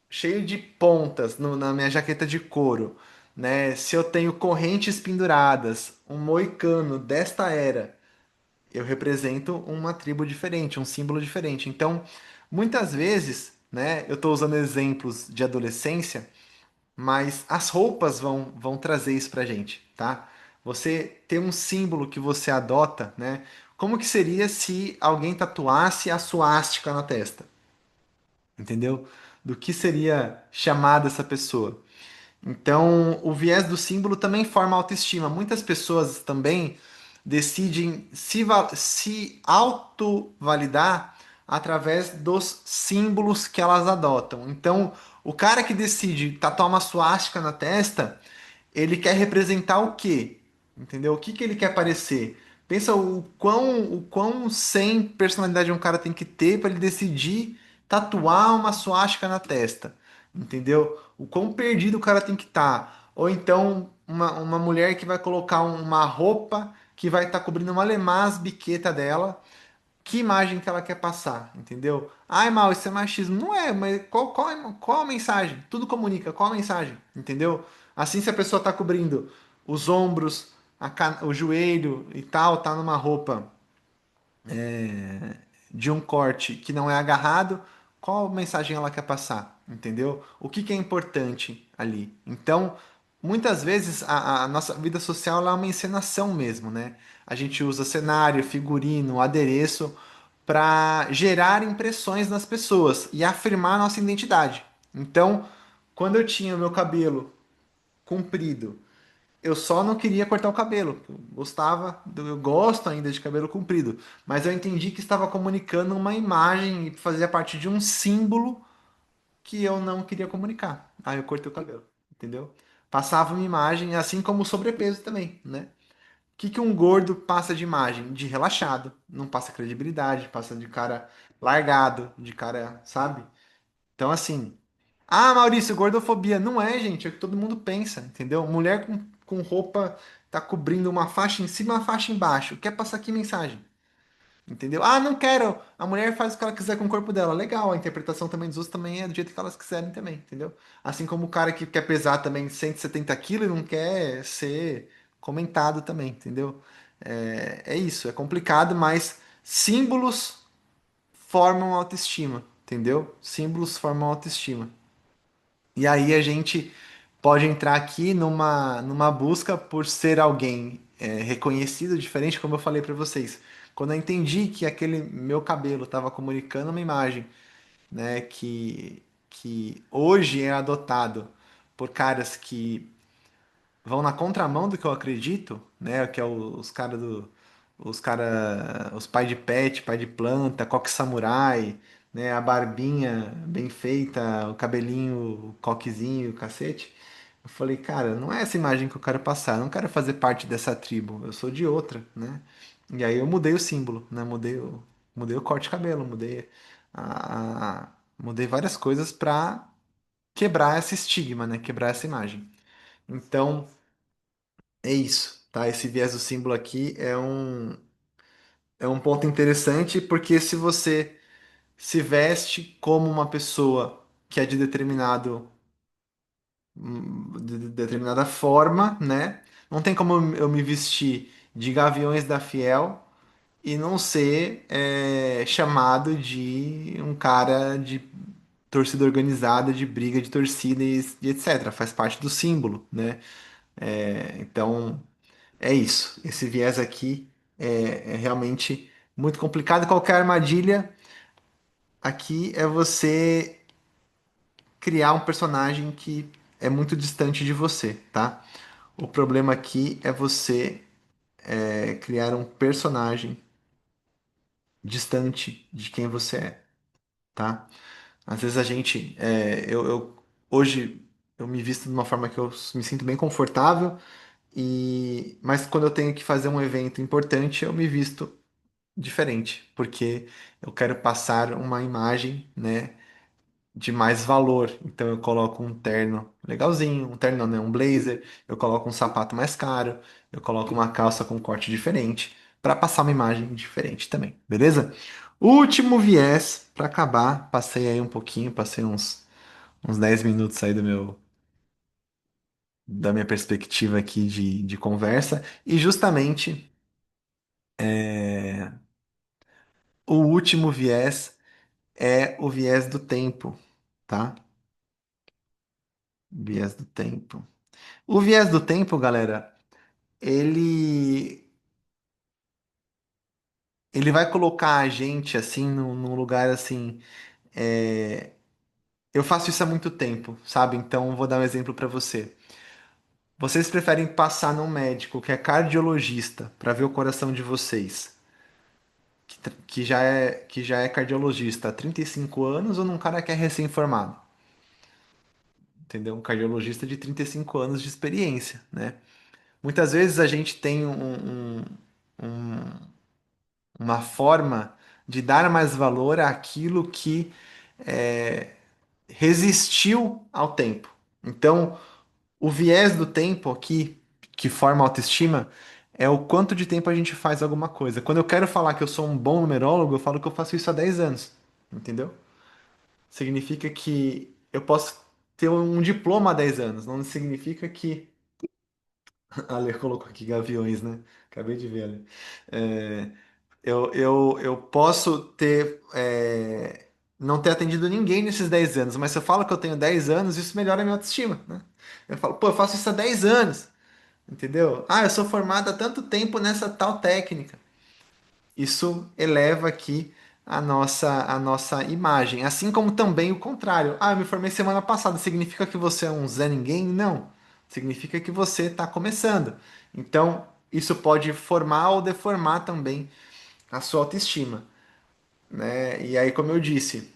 cheio de pontas na minha jaqueta de couro, né? Se eu tenho correntes penduradas, um moicano desta era, eu represento uma tribo diferente, um símbolo diferente. Então, muitas vezes, né? Eu estou usando exemplos de adolescência, mas as roupas vão trazer isso pra gente, tá? Você ter um símbolo que você adota, né? Como que seria se alguém tatuasse a suástica na testa? Entendeu? Do que seria chamada essa pessoa. Então, o viés do símbolo também forma autoestima. Muitas pessoas também decidem se auto-validar através dos símbolos que elas adotam. Então, o cara que decide tatuar uma suástica na testa, ele quer representar o quê? Entendeu? O que que ele quer parecer? Pensa o quão sem personalidade um cara tem que ter para ele decidir tatuar uma suástica na testa. Entendeu? O quão perdido o cara tem que estar. Ou então uma mulher que vai colocar uma roupa que vai estar cobrindo uma lemás biqueta dela, que imagem que ela quer passar, entendeu? Ai, mal, isso é machismo. Não é, mas qual a mensagem? Tudo comunica, qual a mensagem, entendeu? Assim, se a pessoa tá cobrindo os ombros, o joelho e tal, tá numa roupa de um corte que não é agarrado, qual mensagem ela quer passar, entendeu? O que que é importante ali. Então, muitas vezes a nossa vida social ela é uma encenação mesmo, né? A gente usa cenário, figurino, adereço para gerar impressões nas pessoas e afirmar nossa identidade. Então, quando eu tinha o meu cabelo comprido, eu só não queria cortar o cabelo. Eu gostava, eu gosto ainda de cabelo comprido, mas eu entendi que estava comunicando uma imagem e fazia parte de um símbolo que eu não queria comunicar. Aí eu cortei o cabelo, entendeu? Passava uma imagem, assim como o sobrepeso também, né? O que que um gordo passa de imagem? De relaxado, não passa credibilidade, passa de cara largado, de cara, sabe? Então, assim, ah, Maurício, gordofobia. Não é, gente, é o que todo mundo pensa, entendeu? Mulher com roupa tá cobrindo uma faixa em cima e uma faixa embaixo. Quer passar que mensagem? Entendeu? Ah, não quero. A mulher faz o que ela quiser com o corpo dela. Legal, a interpretação também dos outros também é do jeito que elas quiserem também, entendeu? Assim como o cara que quer pesar também 170 quilos e não quer ser comentado também, entendeu? É isso, é complicado, mas símbolos formam autoestima, entendeu? Símbolos formam autoestima. E aí a gente pode entrar aqui numa busca por ser alguém reconhecido, diferente, como eu falei para vocês. Quando eu entendi que aquele meu cabelo estava comunicando uma imagem, né, que hoje é adotado por caras que vão na contramão do que eu acredito, né? Que é os caras os pai de pet, pai de planta, coque samurai, né? A barbinha bem feita, o cabelinho, o coquezinho, o cacete. Eu falei, cara, não é essa imagem que eu quero passar, eu não quero fazer parte dessa tribo, eu sou de outra, né? E aí eu mudei o símbolo, né? Mudei o corte de cabelo, mudei várias coisas pra quebrar esse estigma, né? Quebrar essa imagem. Então, é isso, tá? Esse viés do símbolo aqui é um ponto interessante porque se você se veste como uma pessoa que é de de determinada forma, né? Não tem como eu me vestir de Gaviões da Fiel e não ser chamado de um cara de torcida organizada, de briga de torcida e etc. Faz parte do símbolo, né? Então é isso. Esse viés aqui é realmente muito complicado. Qualquer armadilha aqui é você criar um personagem que é muito distante de você, tá? O problema aqui é você criar um personagem distante de quem você é, tá? Às vezes a gente, hoje eu me visto de uma forma que eu me sinto bem confortável mas quando eu tenho que fazer um evento importante, eu me visto diferente, porque eu quero passar uma imagem, né, de mais valor. Então eu coloco um terno legalzinho, um terno não, né, um blazer, eu coloco um sapato mais caro, eu coloco uma calça com corte diferente, para passar uma imagem diferente também, beleza? Último viés para acabar, passei aí um pouquinho, passei uns 10 minutos aí da minha perspectiva aqui de conversa, e justamente o último viés é o viés do tempo, tá? Viés do tempo. O viés do tempo, galera, ele ele vai colocar a gente assim num lugar assim. é, Eu faço isso há muito tempo, sabe? Então vou dar um exemplo para você. Vocês preferem passar num médico que é cardiologista para ver o coração de vocês, que já é cardiologista há 35 anos, ou num cara que é recém-formado? Entendeu? Um cardiologista de 35 anos de experiência, né? Muitas vezes a gente tem uma forma de dar mais valor àquilo que é, resistiu ao tempo. Então, o viés do tempo aqui, que forma a autoestima, é o quanto de tempo a gente faz alguma coisa. Quando eu quero falar que eu sou um bom numerólogo, eu falo que eu faço isso há 10 anos, entendeu? Significa que eu posso ter um diploma há 10 anos. Não significa que. A Lê colocou aqui gaviões, né? Acabei de ver ali. É, eu posso ter. Não ter atendido ninguém nesses 10 anos, mas se eu falo que eu tenho 10 anos, isso melhora a minha autoestima, né? Eu falo, pô, eu faço isso há 10 anos, entendeu? Ah, eu sou formado há tanto tempo nessa tal técnica. Isso eleva aqui a nossa imagem. Assim como também o contrário. Ah, eu me formei semana passada. Significa que você é um Zé Ninguém? Não. Significa que você está começando. Então, isso pode formar ou deformar também a sua autoestima, né? E aí, como eu disse,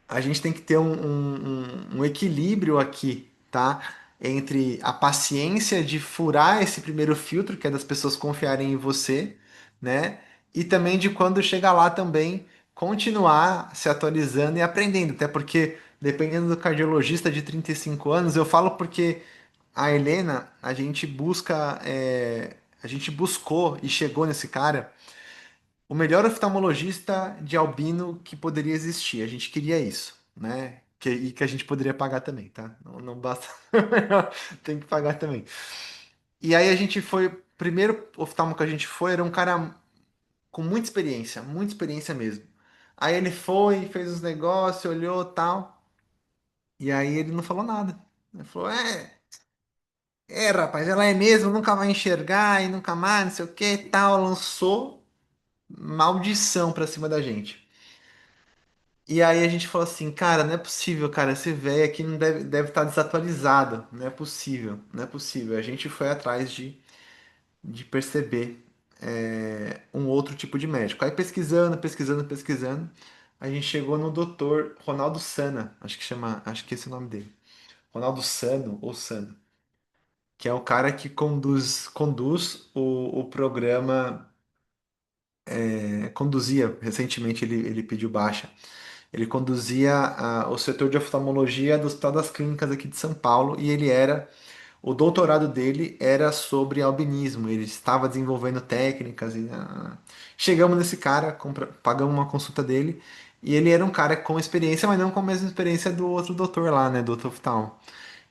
a gente tem que ter um equilíbrio aqui, tá? Entre a paciência de furar esse primeiro filtro, que é das pessoas confiarem em você, né? E também de quando chegar lá também continuar se atualizando e aprendendo. Até porque, dependendo do cardiologista de 35 anos, eu falo porque a Helena, a gente buscou e chegou nesse cara o melhor oftalmologista de albino que poderia existir. A gente queria isso, né? E que a gente poderia pagar também, tá? Não, não basta. Tem que pagar também. E aí a gente foi. Primeiro oftalmo que a gente foi era um cara com muita experiência mesmo. Aí ele foi, fez os negócios, olhou tal. E aí ele não falou nada. Ele falou: rapaz, ela é mesmo, nunca vai enxergar e nunca mais, não sei o que, tal. Lançou maldição pra cima da gente. E aí a gente falou assim, cara, não é possível, cara, esse velho aqui não deve estar desatualizado. Não é possível, não é possível. A gente foi atrás de perceber um outro tipo de médico. Aí pesquisando, pesquisando, pesquisando, a gente chegou no doutor Ronaldo Sana, acho que chama, acho que esse é o nome dele. Ronaldo Sano ou Sano, que é o cara que conduz o programa, conduzia, recentemente ele pediu baixa. Ele conduzia o setor de oftalmologia do Hospital das Clínicas aqui de São Paulo e o doutorado dele era sobre albinismo. Ele estava desenvolvendo técnicas e chegamos nesse cara, pagamos uma consulta dele e ele era um cara com experiência, mas não com a mesma experiência do outro doutor lá, né, do outro oftalmo.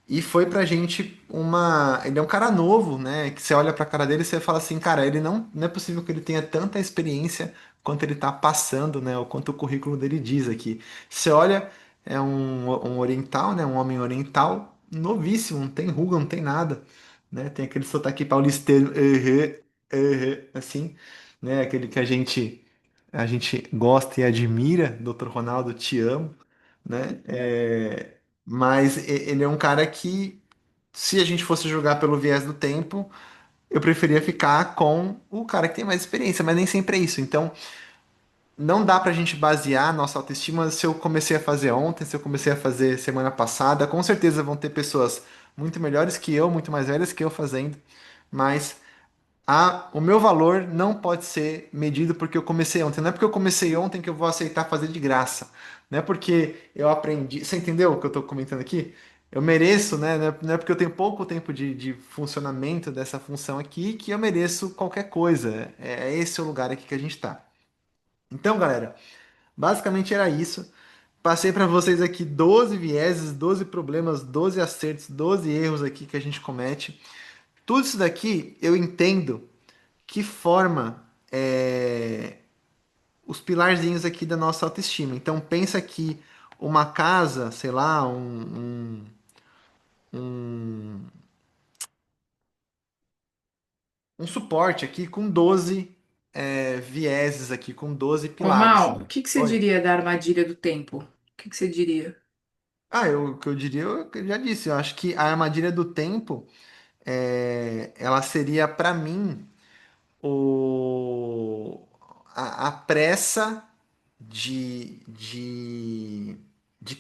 E foi pra gente uma. Ele é um cara novo, né? Que você olha pra cara dele e você fala assim, cara, ele não é possível que ele tenha tanta experiência quanto ele tá passando, né? Ou quanto o currículo dele diz aqui. Você olha, é um oriental, né? Um homem oriental, novíssimo, não tem ruga, não tem nada, né? Tem aquele sotaque paulisteiro, assim, né? Aquele que a gente gosta e admira, Dr. Ronaldo, te amo, né? Mas ele é um cara que, se a gente fosse jogar pelo viés do tempo, eu preferia ficar com o cara que tem mais experiência, mas nem sempre é isso. Então, não dá pra gente basear a nossa autoestima se eu comecei a fazer ontem, se eu comecei a fazer semana passada. Com certeza vão ter pessoas muito melhores que eu, muito mais velhas que eu fazendo, mas o meu valor não pode ser medido porque eu comecei ontem. Não é porque eu comecei ontem que eu vou aceitar fazer de graça. Não é porque eu aprendi. Você entendeu o que eu estou comentando aqui? Eu mereço, né? Não é porque eu tenho pouco tempo de funcionamento dessa função aqui que eu mereço qualquer coisa. É esse o lugar aqui que a gente está. Então, galera, basicamente era isso. Passei para vocês aqui 12 vieses, 12 problemas, 12 acertos, 12 erros aqui que a gente comete. Tudo isso daqui eu entendo que forma os pilarzinhos aqui da nossa autoestima. Então pensa que uma casa, sei lá, um, um suporte aqui com 12 vieses aqui, com 12 Ô, pilares. Mal, o que que você Oi. diria da armadilha do tempo? O que que você diria? O que eu diria, eu já disse, eu acho que a armadilha do tempo, ela seria para mim o, a pressa de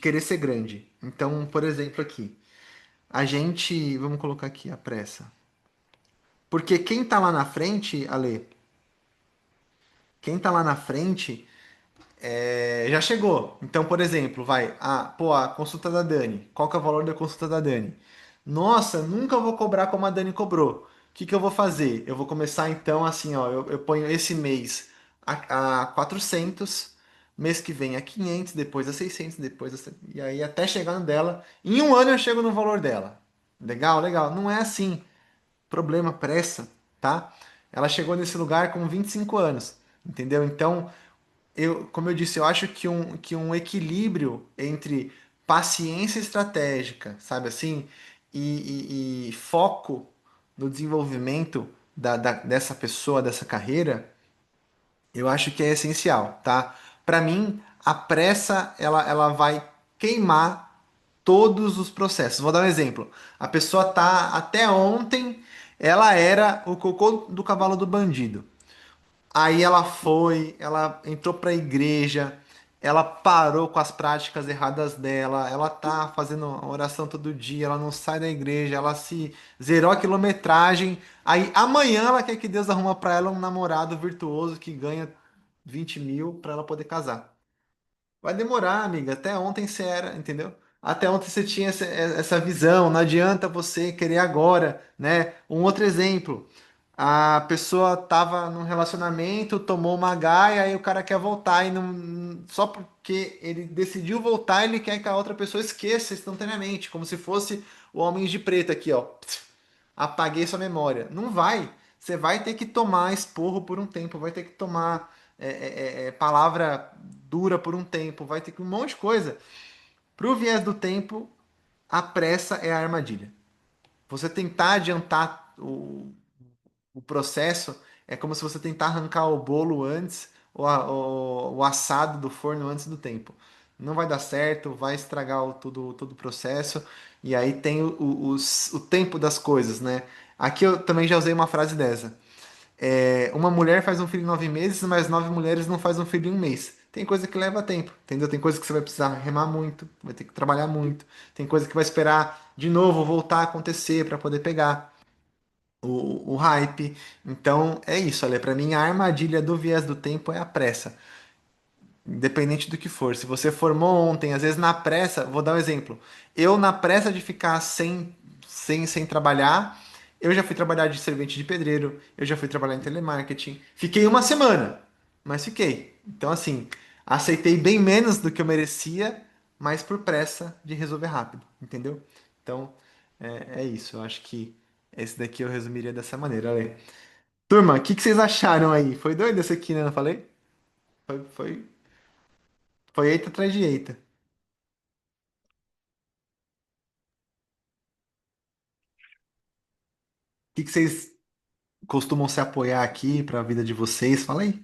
querer ser grande. Então, por exemplo, aqui, vamos colocar aqui a pressa. Porque quem tá lá na frente, Ale, quem tá lá na frente já chegou. Então, por exemplo, a consulta da Dani. Qual que é o valor da consulta da Dani? Nossa, nunca vou cobrar como a Dani cobrou. O que que eu vou fazer? Eu vou começar então assim, ó, eu ponho esse mês a 400. mês que vem é 500, depois é 600, depois é... E aí até chegar no dela. Em um ano eu chego no valor dela. Legal, legal. Não é assim. Problema, pressa, tá? Ela chegou nesse lugar com 25 anos, entendeu? Então, como eu disse, eu acho que um equilíbrio entre paciência estratégica, sabe assim, e foco no desenvolvimento dessa pessoa, dessa carreira, eu acho que é essencial, tá? Para mim, a pressa, ela vai queimar todos os processos. Vou dar um exemplo. A pessoa tá, até ontem, ela era o cocô do cavalo do bandido. Aí ela foi, ela entrou para a igreja, ela parou com as práticas erradas dela, ela tá fazendo oração todo dia, ela não sai da igreja, ela se zerou a quilometragem. Aí amanhã ela quer que Deus arruma para ela um namorado virtuoso que ganha 20 mil para ela poder casar. Vai demorar, amiga. Até ontem você era, entendeu? Até ontem você tinha essa visão. Não adianta você querer agora, né? Um outro exemplo. A pessoa tava num relacionamento, tomou uma gaia e o cara quer voltar e não, só porque ele decidiu voltar, ele quer que a outra pessoa esqueça instantaneamente, como se fosse o Homens de Preto aqui, ó. Apaguei sua memória. Não vai. Você vai ter que tomar esporro por um tempo, vai ter que tomar palavra dura por um tempo, vai ter que um monte de coisa. Pro viés do tempo, a pressa é a armadilha. Você tentar adiantar o processo é como se você tentar arrancar o bolo antes, o assado do forno antes do tempo. Não vai dar certo, vai estragar todo o processo. E aí tem o tempo das coisas, né? Aqui eu também já usei uma frase dessa. Uma mulher faz um filho em 9 meses, mas 9 mulheres não fazem um filho em um mês. Tem coisa que leva tempo, entendeu? Tem coisa que você vai precisar remar muito, vai ter que trabalhar muito. Tem coisa que vai esperar de novo voltar a acontecer para poder pegar o hype. Então é isso, olha, para mim a armadilha do viés do tempo é a pressa. Independente do que for. Se você formou ontem, às vezes na pressa, vou dar um exemplo. Eu, na pressa de ficar sem trabalhar, eu já fui trabalhar de servente de pedreiro, eu já fui trabalhar em telemarketing. Fiquei uma semana, mas fiquei. Então, assim, aceitei bem menos do que eu merecia, mas por pressa de resolver rápido, entendeu? Então, é isso. Eu acho que esse daqui eu resumiria dessa maneira, Ale. Turma, o que vocês acharam aí? Foi doido esse aqui, né? Eu não falei? Foi eita atrás de eita. Que vocês costumam se apoiar aqui para a vida de vocês? Fala aí.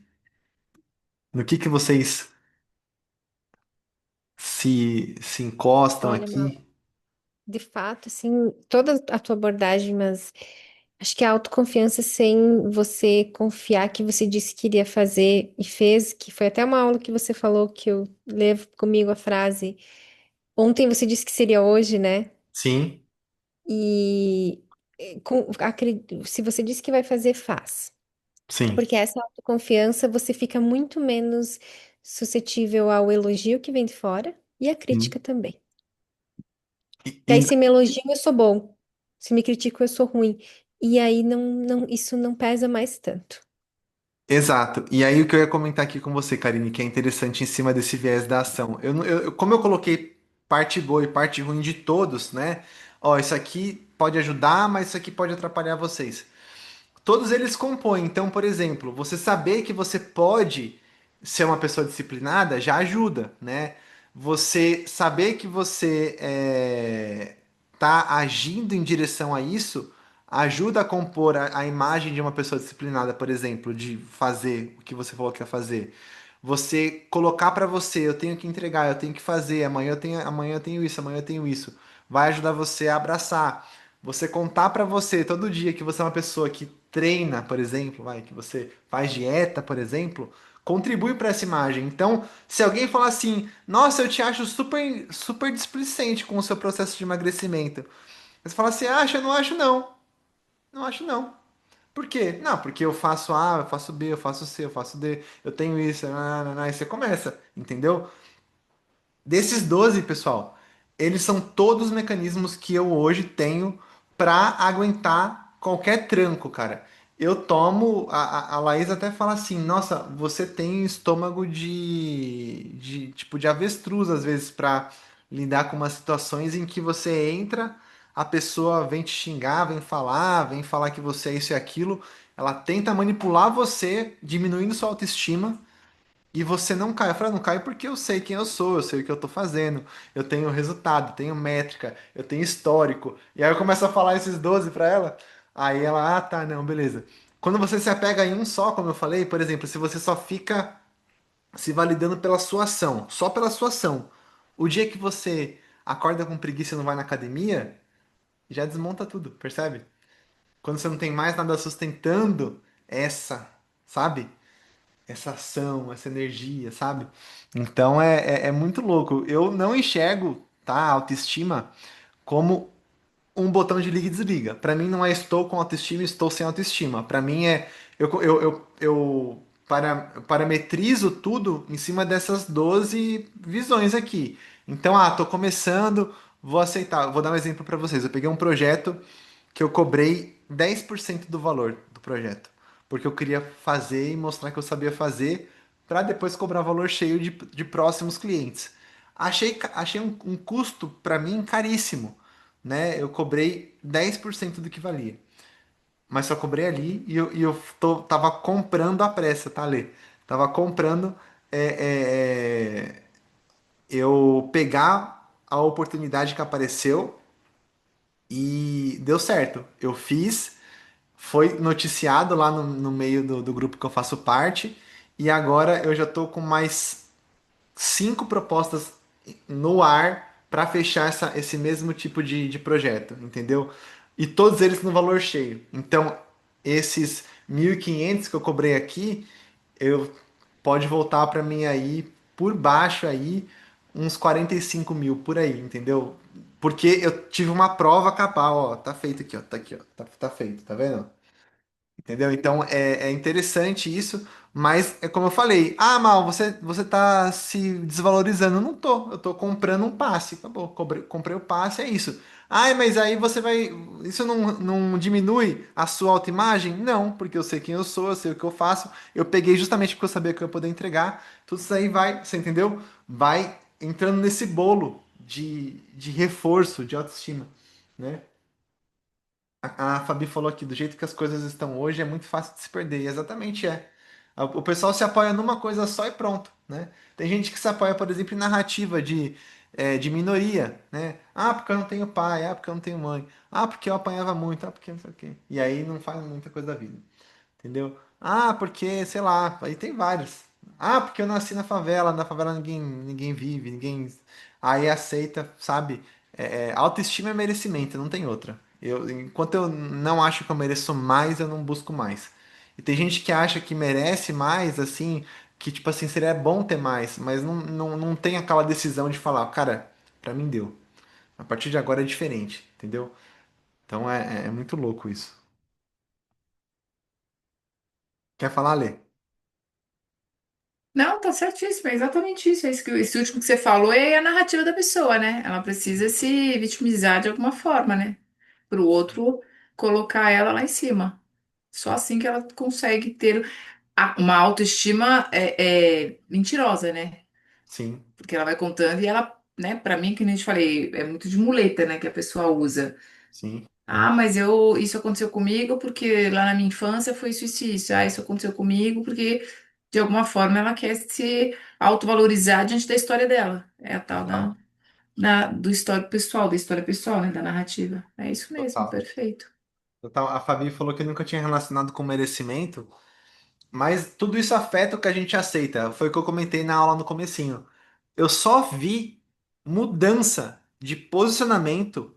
No que vocês se encostam Olha, Mal, aqui? de fato, assim, toda a tua abordagem, mas acho que a autoconfiança sem você confiar que você disse que iria fazer e fez, que foi até uma aula que você falou que eu levo comigo a frase. Ontem você disse que seria hoje, né? Sim, E se você disse que vai fazer, faz. sim. Porque essa autoconfiança você fica muito menos suscetível ao elogio que vem de fora e à crítica Sim. também. E- Que aí e- se me elogiam, eu sou bom. Se me criticam, eu sou ruim. E aí isso não pesa mais tanto. exato. E aí o que eu ia comentar aqui com você, Karine, que é interessante em cima desse viés da ação. Como eu coloquei parte boa e parte ruim de todos, né? Ó, isso aqui pode ajudar, mas isso aqui pode atrapalhar vocês. Todos eles compõem. Então, por exemplo, você saber que você pode ser uma pessoa disciplinada já ajuda, né? Você saber que você tá agindo em direção a isso ajuda a compor a imagem de uma pessoa disciplinada, por exemplo, de fazer o que você falou que ia fazer. Você colocar para você, eu tenho que entregar, eu tenho que fazer, amanhã eu tenho isso, amanhã eu tenho isso. Vai ajudar você a abraçar. Você contar pra você todo dia que você é uma pessoa que treina, por exemplo, vai, que você faz dieta, por exemplo, contribui para essa imagem. Então, se alguém falar assim, nossa, eu te acho super displicente com o seu processo de emagrecimento. Você fala assim, acha? Eu não acho não. Não acho não. Por quê? Não, porque eu faço A, eu faço B, eu faço C, eu faço D, eu tenho isso, aí você começa, entendeu? Desses 12, pessoal, eles são todos mecanismos que eu hoje tenho para aguentar qualquer tranco, cara. eu tomo. A Laís até fala assim: nossa, você tem estômago tipo de avestruz, às vezes, para lidar com umas situações em que você entra, a pessoa vem te xingar, vem falar que você é isso e aquilo. Ela tenta manipular você, diminuindo sua autoestima. E você não cai. Eu falei, não cai porque eu sei quem eu sou, eu sei o que eu tô fazendo, eu tenho resultado, tenho métrica, eu tenho histórico. E aí eu começo a falar esses 12 pra ela. Aí ela, ah, tá, não, beleza. Quando você se apega em um só, como eu falei, por exemplo, se você só fica se validando pela sua ação, só pela sua ação, o dia que você acorda com preguiça e não vai na academia, já desmonta tudo, percebe? Quando você não tem mais nada sustentando essa, sabe? Essa ação, essa energia, sabe? Então é muito louco. Eu não enxergo, tá, a autoestima como um botão de liga e desliga. Pra mim não é estou com autoestima, estou sem autoestima. Pra mim é parametrizo tudo em cima dessas 12 visões aqui. Então, tô começando, vou aceitar. Vou dar um exemplo pra vocês. Eu peguei um projeto que eu cobrei 10% do valor do projeto, porque eu queria fazer e mostrar que eu sabia fazer para depois cobrar valor cheio de próximos clientes. Achei um custo para mim caríssimo, né? Eu cobrei 10% do que valia, mas só cobrei ali tava comprando a pressa, tá, Lê? Tava comprando eu pegar a oportunidade que apareceu e deu certo. Eu fiz, foi noticiado lá no meio do grupo que eu faço parte, e agora eu já tô com mais 5 propostas no ar para fechar esse mesmo tipo de projeto, entendeu? E todos eles no valor cheio. Então, esses 1.500 que eu cobrei aqui, eu pode voltar para mim aí por baixo aí uns 45 mil por aí, entendeu? Porque eu tive uma prova cabal, ó, tá feito aqui, ó, tá feito, tá vendo? Entendeu? Então é interessante isso, mas é como eu falei, Mal, você tá se desvalorizando. Eu não tô, eu tô comprando um passe. Acabou, comprei o passe, é isso. Ai, mas aí você vai. Isso não diminui a sua autoimagem? Não, porque eu sei quem eu sou, eu sei o que eu faço. Eu peguei justamente porque eu sabia que eu ia poder entregar. Tudo isso aí vai, você entendeu? Vai entrando nesse bolo de reforço, de autoestima, né? A Fabi falou aqui, do jeito que as coisas estão hoje, é muito fácil de se perder. E exatamente é. O pessoal se apoia numa coisa só e pronto, né? Tem gente que se apoia, por exemplo, em narrativa de minoria, né? Ah, porque eu não tenho pai, ah, porque eu não tenho mãe, ah, porque eu apanhava muito, ah, porque não sei o quê. E aí não faz muita coisa da vida. Entendeu? Ah, porque, sei lá, aí tem vários. Ah, porque eu nasci na favela ninguém vive, ninguém. Aí aceita, sabe? Autoestima é merecimento, não tem outra. Enquanto eu não acho que eu mereço mais, eu não busco mais. E tem gente que acha que merece mais, assim, que tipo assim, seria bom ter mais, mas não tem aquela decisão de falar, cara, pra mim deu. A partir de agora é diferente, entendeu? Então é muito louco isso. Quer falar, Lê? Não, tá certíssimo, é exatamente isso. É isso que, esse último que você falou é a narrativa da pessoa, né? Ela precisa se vitimizar de alguma forma, né? Para o outro colocar ela lá em cima. Só assim que ela consegue ter uma autoestima mentirosa, né? Sim, Porque ela vai contando e ela, né, para mim, que nem eu te falei, é muito de muleta, né, que a pessoa usa. sim. Ah, mas isso aconteceu comigo porque lá na minha infância foi isso, isso, e isso. Ah, isso aconteceu comigo porque de alguma forma ela quer se autovalorizar diante da história dela. É a tal Total. do histórico pessoal, da história pessoal, né, da narrativa. É isso mesmo, Total. perfeito. Total. A Fabi falou que nunca tinha relacionado com merecimento, mas tudo isso afeta o que a gente aceita. Foi o que eu comentei na aula no comecinho. Eu só vi mudança de posicionamento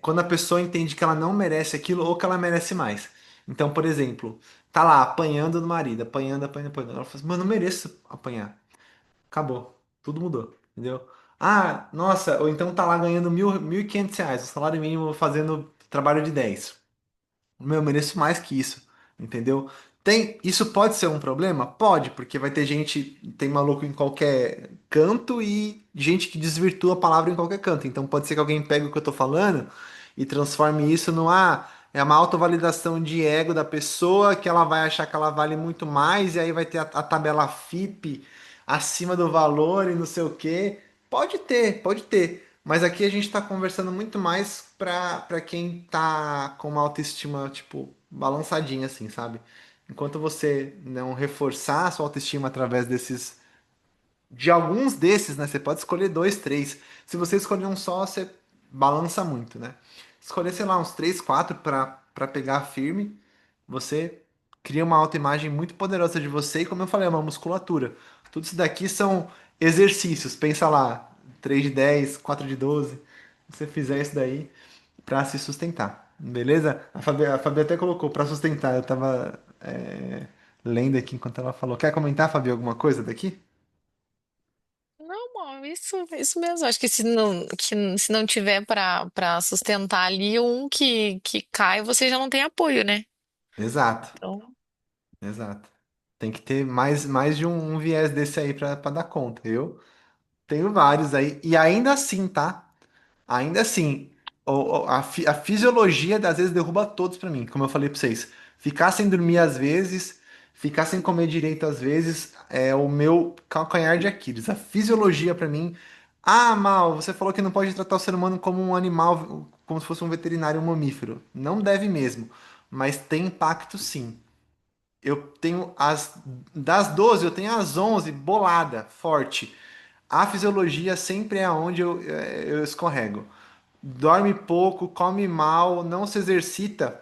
quando a pessoa entende que ela não merece aquilo ou que ela merece mais. Então, por exemplo, tá lá apanhando do marido, apanhando, apanhando, apanhando. Ela fala assim, mano, eu não mereço apanhar. Acabou. Tudo mudou, entendeu? Ah, nossa, ou então tá lá ganhando 1.500 reais, o salário mínimo fazendo trabalho de 10. Meu, eu mereço mais que isso, entendeu? Isso pode ser um problema? Pode, porque vai ter gente, tem maluco em qualquer canto e gente que desvirtua a palavra em qualquer canto. Então pode ser que alguém pegue o que eu tô falando e transforme isso no, é uma autovalidação de ego da pessoa, que ela vai achar que ela vale muito mais, e aí vai ter a tabela FIP acima do valor e não sei o quê. Pode ter, pode ter. Mas aqui a gente tá conversando muito mais pra quem tá com uma autoestima, tipo, balançadinha, assim, sabe? Enquanto você não reforçar a sua autoestima através de alguns desses, né? Você pode escolher dois, três. Se você escolher um só, você balança muito, né? Escolher, sei lá, uns três, quatro para pegar firme, você cria uma autoimagem muito poderosa de você e, como eu falei, é uma musculatura. Tudo isso daqui são exercícios. Pensa lá, 3 de 10, 4 de 12. Se você fizer isso daí para se sustentar, beleza? A Fabi até colocou para sustentar. Eu tava lendo aqui enquanto ela falou. Quer comentar, Fabi, alguma coisa daqui? Não, bom, isso mesmo. Acho que se não tiver para sustentar ali um que cai, você já não tem apoio, né? Exato. Então, Exato. Tem que ter mais de um viés desse aí pra dar conta. Eu tenho vários aí. E ainda assim, tá? Ainda assim, a fisiologia às vezes derruba todos pra mim, como eu falei pra vocês. Ficar sem dormir às vezes, ficar sem comer direito às vezes, é o meu calcanhar de Aquiles. A fisiologia pra mim. Ah, Mal, você falou que não pode tratar o ser humano como um animal, como se fosse um veterinário, um mamífero. Não deve mesmo, mas tem impacto sim. Eu tenho das 12 eu tenho as 11 bolada, forte. A fisiologia sempre é onde eu escorrego. Dorme pouco, come mal, não se exercita,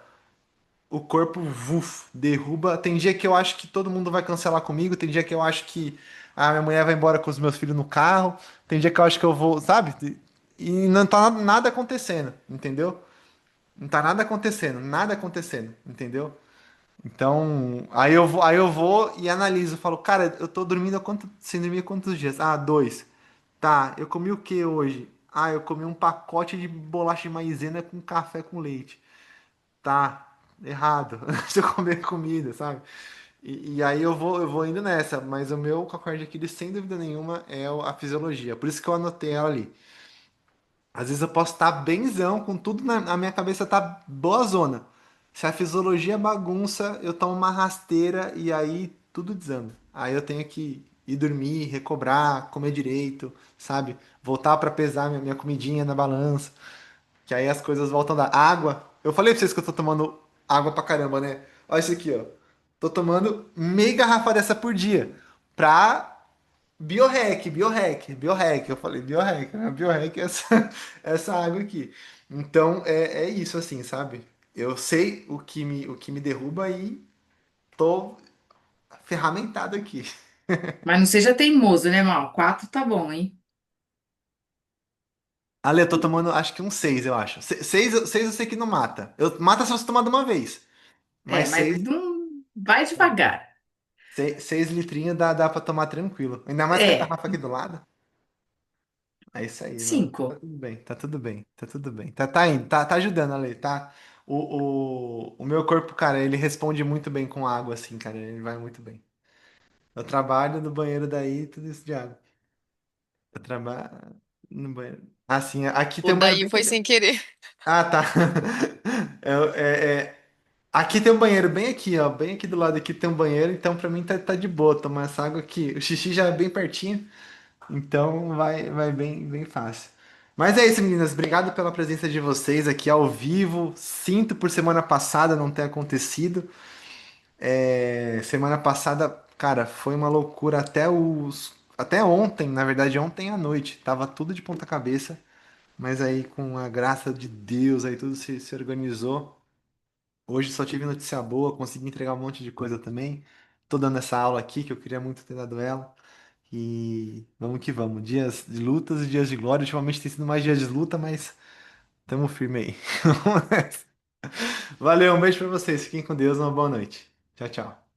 o corpo vuf, derruba. Tem dia que eu acho que todo mundo vai cancelar comigo, tem dia que eu acho que a minha mulher vai embora com os meus filhos no carro, tem dia que eu acho que eu vou, sabe? E não tá nada acontecendo, entendeu? Não tá nada acontecendo, entendeu? Então, aí eu vou e analiso. Falo, cara, eu tô dormindo sem dormir há quantos dias? Ah, dois. Tá, eu comi o que hoje? Ah, eu comi um pacote de bolacha de maisena com café com leite. Tá, errado. Se eu comer comida, sabe? E aí eu vou indo nessa. Mas o meu calcanhar de Aquiles, sem dúvida nenhuma, é a fisiologia. Por isso que eu anotei ela ali. Às vezes eu posso estar benzão, com tudo na minha cabeça tá boa zona. Se a fisiologia bagunça, eu tomo uma rasteira e aí tudo desanda. Aí eu tenho que ir dormir, recobrar, comer direito, sabe? Voltar para pesar minha comidinha na balança, que aí as coisas voltam da água. Eu falei pra vocês que eu tô tomando água pra caramba, né? Olha isso aqui, ó. Tô tomando meia garrafa dessa por dia pra biohack. Eu falei biohack, né? Biohack é essa, essa água aqui. Então é isso, assim, sabe? Eu sei o que me derruba e tô ferramentado aqui. Mas não seja teimoso, né, Mal? Quatro tá bom, hein? Ale, eu tô tomando acho que um seis, eu acho. Seis eu sei que não mata. Mata se você tomar de uma vez. É, Mas mas seis, não vai devagar. seis litrinhos dá pra tomar tranquilo. Ainda mais que a É, garrafa aqui do lado. É isso aí, mano. Tá cinco. tudo bem, tá tudo bem, tá tudo bem. Tá indo, tá ajudando, Ale, tá? O meu corpo, cara, ele responde muito bem com água, assim, cara. Ele vai muito bem. Eu trabalho no banheiro daí, tudo isso de água. Eu trabalho no banheiro. Assim, aqui o tem um banheiro daí bem. foi sem querer. Ah, tá. Aqui tem um banheiro bem aqui, ó. Bem aqui do lado aqui tem um banheiro, então pra mim tá de boa tomar essa água aqui. O xixi já é bem pertinho. Então vai bem fácil. Mas é isso, meninas. Obrigado pela presença de vocês aqui ao vivo. Sinto por semana passada não ter acontecido. Semana passada, cara, foi uma loucura até ontem, na verdade, ontem à noite. Tava tudo de ponta cabeça, mas aí com a graça de Deus, aí tudo se organizou. Hoje só tive notícia boa, consegui entregar um monte de coisa também. Tô dando essa aula aqui que eu queria muito ter dado ela. E vamos que vamos. Dias de lutas e dias de glória. Ultimamente tem sido mais dias de luta, mas tamo firme aí. Valeu, um beijo pra vocês. Fiquem com Deus, uma boa noite. Tchau, tchau.